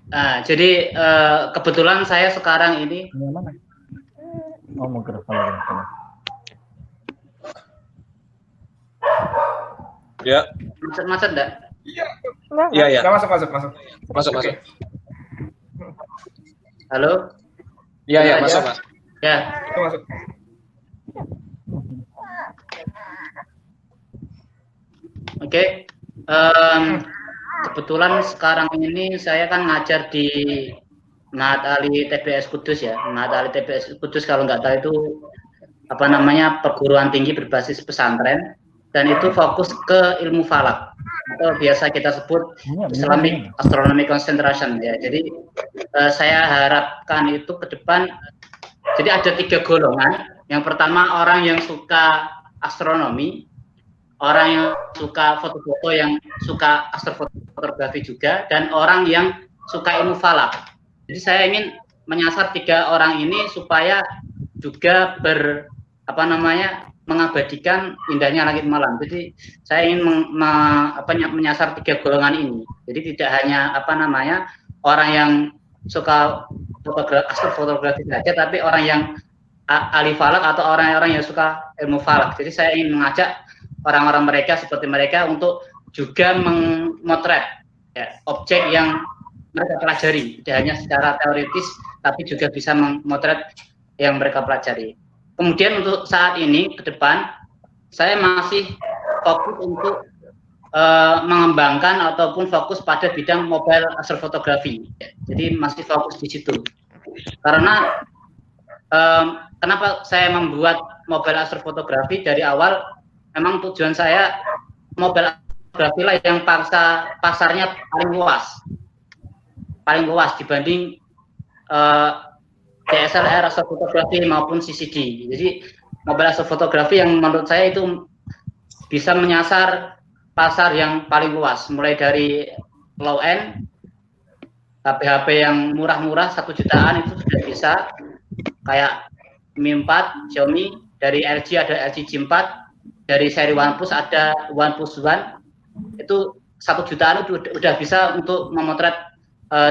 Nah, jadi kebetulan saya sekarang ini Ya. Macet enggak? Iya. Masuk. Oke. Halo? Iya, masuk, Mas. Ya. Itu masuk. Oke. Kebetulan sekarang ini saya kan ngajar di Mahat Ali TBS Kudus ya. Mahat Ali TBS Kudus kalau nggak tahu itu perguruan tinggi berbasis pesantren, dan itu fokus ke ilmu falak atau biasa kita sebut Islamic Astronomy Concentration ya. Jadi saya harapkan itu ke depan. Jadi ada 3 golongan. Yang pertama orang yang suka astronomi, orang yang suka foto-foto, yang suka astrofotografi juga, dan orang yang suka ilmu falak. Jadi saya ingin menyasar 3 orang ini supaya juga mengabadikan indahnya langit malam. Jadi saya ingin menyasar 3 golongan ini. Jadi tidak hanya orang yang suka astrofotografi saja, tapi orang yang ahli falak atau orang-orang yang suka ilmu falak. Jadi saya ingin mengajak orang-orang mereka seperti mereka untuk juga memotret ya, objek yang mereka pelajari, tidak hanya secara teoritis, tapi juga bisa memotret yang mereka pelajari. Kemudian untuk saat ini ke depan, saya masih fokus untuk mengembangkan ataupun fokus pada bidang mobile astrofotografi. Ya. Jadi masih fokus di situ. Karena kenapa saya membuat mobile astrofotografi dari awal, memang tujuan saya mobile fotografi lah yang pasarnya paling luas dibanding DSLR astrofotografi maupun CCD. Jadi mobile astrofotografi yang menurut saya itu bisa menyasar pasar yang paling luas, mulai dari low end, HP-HP yang murah-murah 1 jutaan itu sudah bisa, kayak Mi 4, Xiaomi, dari LG ada LG G4, dari seri OnePlus ada OnePlus One, itu 1 jutaan itu udah bisa untuk memotret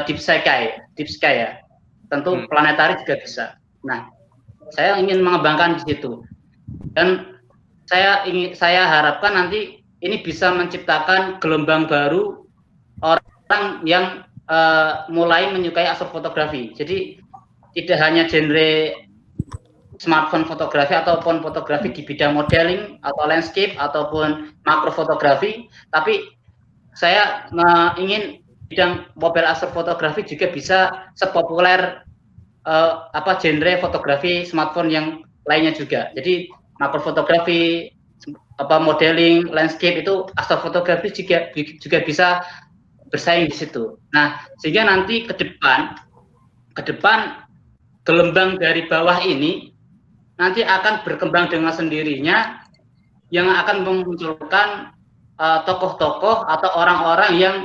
deep sky ya. Tentu planetari juga bisa. Nah, saya ingin mengembangkan di situ. Dan saya harapkan nanti ini bisa menciptakan gelombang baru orang yang mulai menyukai astrofotografi. Jadi tidak hanya genre smartphone fotografi ataupun fotografi di bidang modeling atau landscape ataupun makrofotografi, tapi saya ingin bidang mobile astrofotografi juga bisa sepopuler genre fotografi smartphone yang lainnya juga. Jadi makrofotografi, modeling, landscape itu astrofotografi juga bisa bersaing di situ. Nah, sehingga nanti ke depan gelombang dari bawah ini nanti akan berkembang dengan sendirinya yang akan memunculkan tokoh-tokoh atau orang-orang yang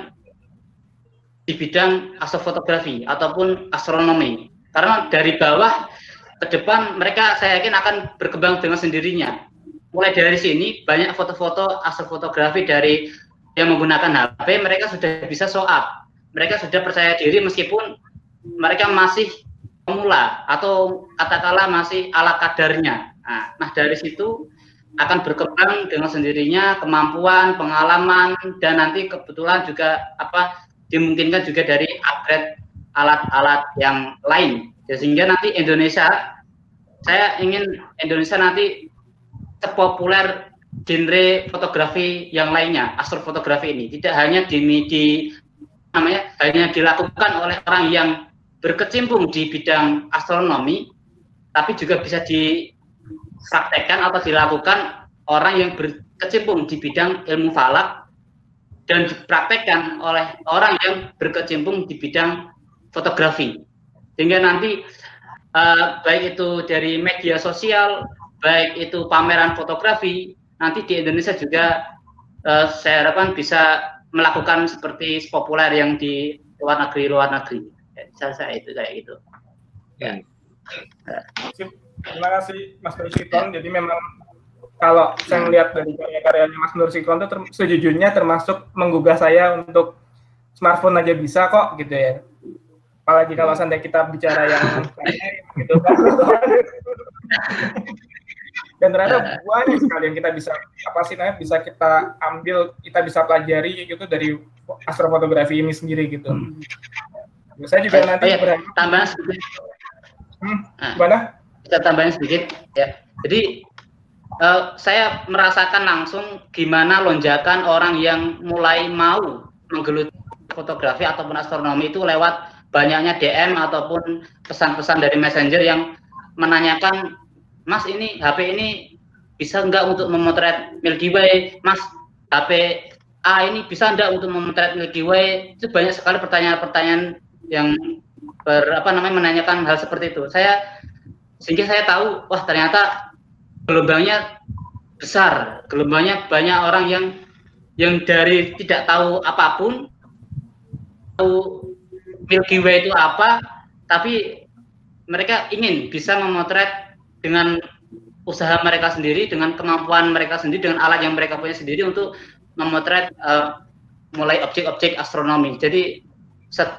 di bidang astrofotografi ataupun astronomi. Karena dari bawah ke depan mereka saya yakin akan berkembang dengan sendirinya. Mulai dari sini banyak foto-foto astrofotografi dari yang menggunakan HP, mereka sudah bisa show up. Mereka sudah percaya diri meskipun mereka masih pemula atau katakanlah masih ala kadarnya. Nah, dari situ akan berkembang dengan sendirinya kemampuan, pengalaman, dan nanti kebetulan juga dimungkinkan juga dari upgrade alat-alat yang lain. Sehingga nanti saya ingin Indonesia nanti sepopuler genre fotografi yang lainnya, astrofotografi ini tidak hanya hanya dilakukan oleh orang yang berkecimpung di bidang astronomi, tapi juga bisa dipraktekkan atau dilakukan orang yang berkecimpung di bidang ilmu falak dan dipraktekkan oleh orang yang berkecimpung di bidang fotografi. Sehingga nanti baik itu dari media sosial, baik itu pameran fotografi, nanti di Indonesia juga saya harapkan bisa melakukan seperti populer yang di luar negeri. Saya itu kayak gitu. Ya. Terima kasih Mas Nur Sikon. Jadi memang kalau saya melihat dari karya-karyanya Mas Nur Sikon itu sejujurnya termasuk menggugah saya untuk smartphone aja bisa kok gitu ya. Apalagi kalau seandainya kita bicara yang gitu kan. Dan ternyata banyak sekali yang kita bisa kita ambil, kita bisa pelajari gitu dari astrofotografi ini sendiri gitu. Saya juga nanti berharap tambahan sedikit. Gimana? Kita tambahin sedikit ya. Jadi saya merasakan langsung gimana lonjakan orang yang mulai mau menggeluti fotografi ataupun astronomi itu lewat banyaknya DM ataupun pesan-pesan dari messenger yang menanyakan, Mas ini HP ini bisa enggak untuk memotret Milky Way? Mas HP A ini bisa enggak untuk memotret Milky Way? Itu banyak sekali pertanyaan-pertanyaan yang menanyakan hal seperti itu. Sehingga saya tahu, wah ternyata gelombangnya besar, gelombangnya banyak orang yang dari tidak tahu apapun, tahu Milky Way itu apa, tapi mereka ingin bisa memotret dengan usaha mereka sendiri, dengan kemampuan mereka sendiri, dengan alat yang mereka punya sendiri untuk memotret mulai objek-objek astronomi. Jadi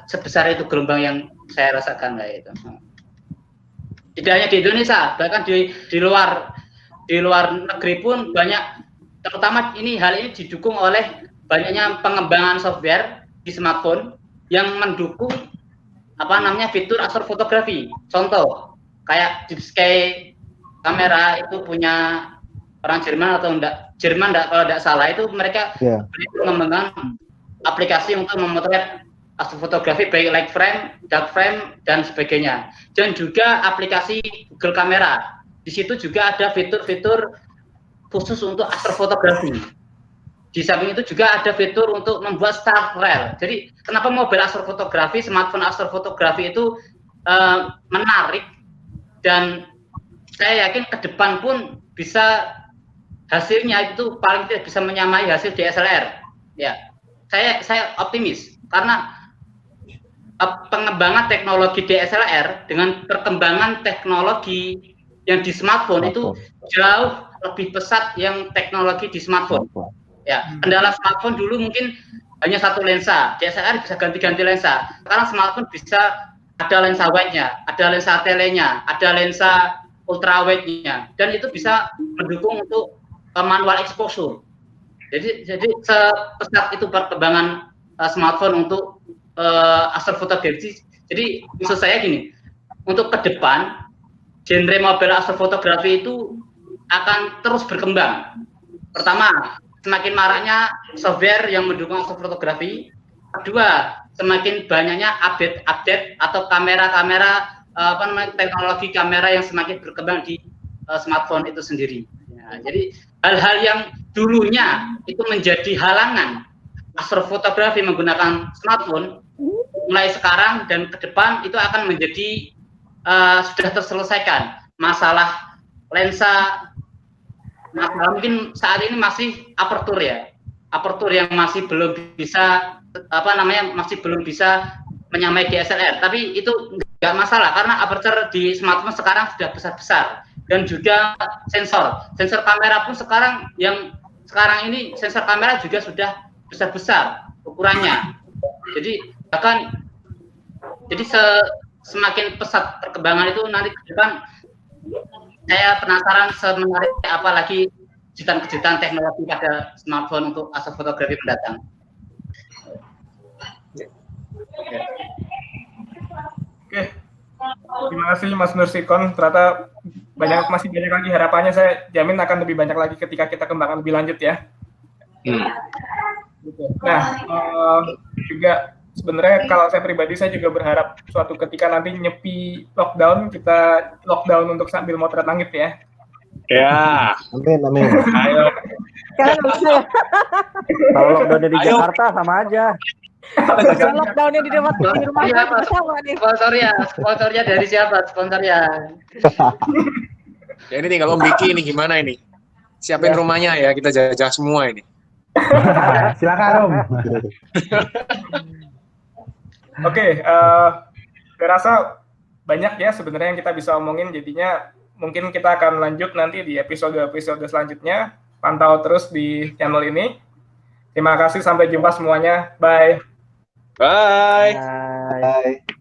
sebesar itu gelombang yang saya rasakan kayak itu. Tidak hanya di Indonesia, bahkan di luar negeri pun banyak. Terutama hal ini didukung oleh banyaknya pengembangan software di smartphone yang mendukung fitur astrofotografi. Contoh kayak Deep Sky kamera itu punya orang Jerman atau Jerman kalau tidak salah, itu mereka mengembangkan aplikasi untuk memotret astrofotografi baik light frame, dark frame dan sebagainya. Dan juga aplikasi Google Kamera. Di situ juga ada fitur-fitur khusus untuk astrofotografi. Di samping itu juga ada fitur untuk membuat star trail. Jadi kenapa mobile astrofotografi, smartphone astrofotografi itu menarik, dan saya yakin ke depan pun bisa hasilnya itu paling tidak bisa menyamai hasil DSLR. Ya, saya optimis karena pengembangan teknologi DSLR dengan perkembangan teknologi yang di smartphone itu jauh lebih pesat yang teknologi di smartphone. Ya, kendala smartphone dulu mungkin hanya satu lensa, DSLR bisa ganti-ganti lensa. Sekarang smartphone bisa ada lensa wide-nya, ada lensa telenya, ada lensa ultrawide-nya, dan itu bisa mendukung untuk manual exposure. Jadi sepesat itu perkembangan smartphone untuk astrofotografi. Jadi maksud saya gini, untuk ke depan genre mobile astrofotografi itu akan terus berkembang. Pertama, semakin maraknya software yang mendukung astrofotografi. Kedua, semakin banyaknya update atau kamera-kamera teknologi kamera yang semakin berkembang di smartphone itu sendiri. Ya, jadi hal-hal yang dulunya itu menjadi halangan astrofotografi menggunakan smartphone, mulai sekarang dan ke depan itu akan menjadi sudah terselesaikan. Masalah lensa, mungkin saat ini masih aperture ya, aperture yang masih belum bisa masih belum bisa menyamai DSLR, tapi itu nggak masalah karena aperture di smartphone sekarang sudah besar-besar, dan juga sensor kamera pun sekarang ini sensor kamera juga sudah besar-besar ukurannya. Jadi semakin pesat perkembangan itu nanti ke depan, saya penasaran semenarik apalagi kejutan-kejutan teknologi pada smartphone untuk astrofotografi mendatang. Oke, terima kasih Mas Nursikon. Ternyata masih banyak lagi harapannya. Saya jamin akan lebih banyak lagi ketika kita kembangkan lebih lanjut ya. Nah, juga sebenarnya kalau saya pribadi, saya juga berharap suatu ketika nanti nyepi lockdown, kita lockdown untuk sambil motret langit ya. Ya. Amin. Ayo. Kalau lockdownnya di Jakarta sama aja. Kalau lockdownnya di rumah sama nih. Sponsornya dari siapa? Sponsornya. Ya ini tinggal Om Diki ini gimana ini? Siapin rumahnya ya, kita jajah semua ini. Silakan Om. Oke, saya rasa banyak ya sebenarnya yang kita bisa omongin, jadinya mungkin kita akan lanjut nanti di episode-episode selanjutnya. Pantau terus di channel ini. Terima kasih, sampai jumpa semuanya. Bye. Bye. Bye.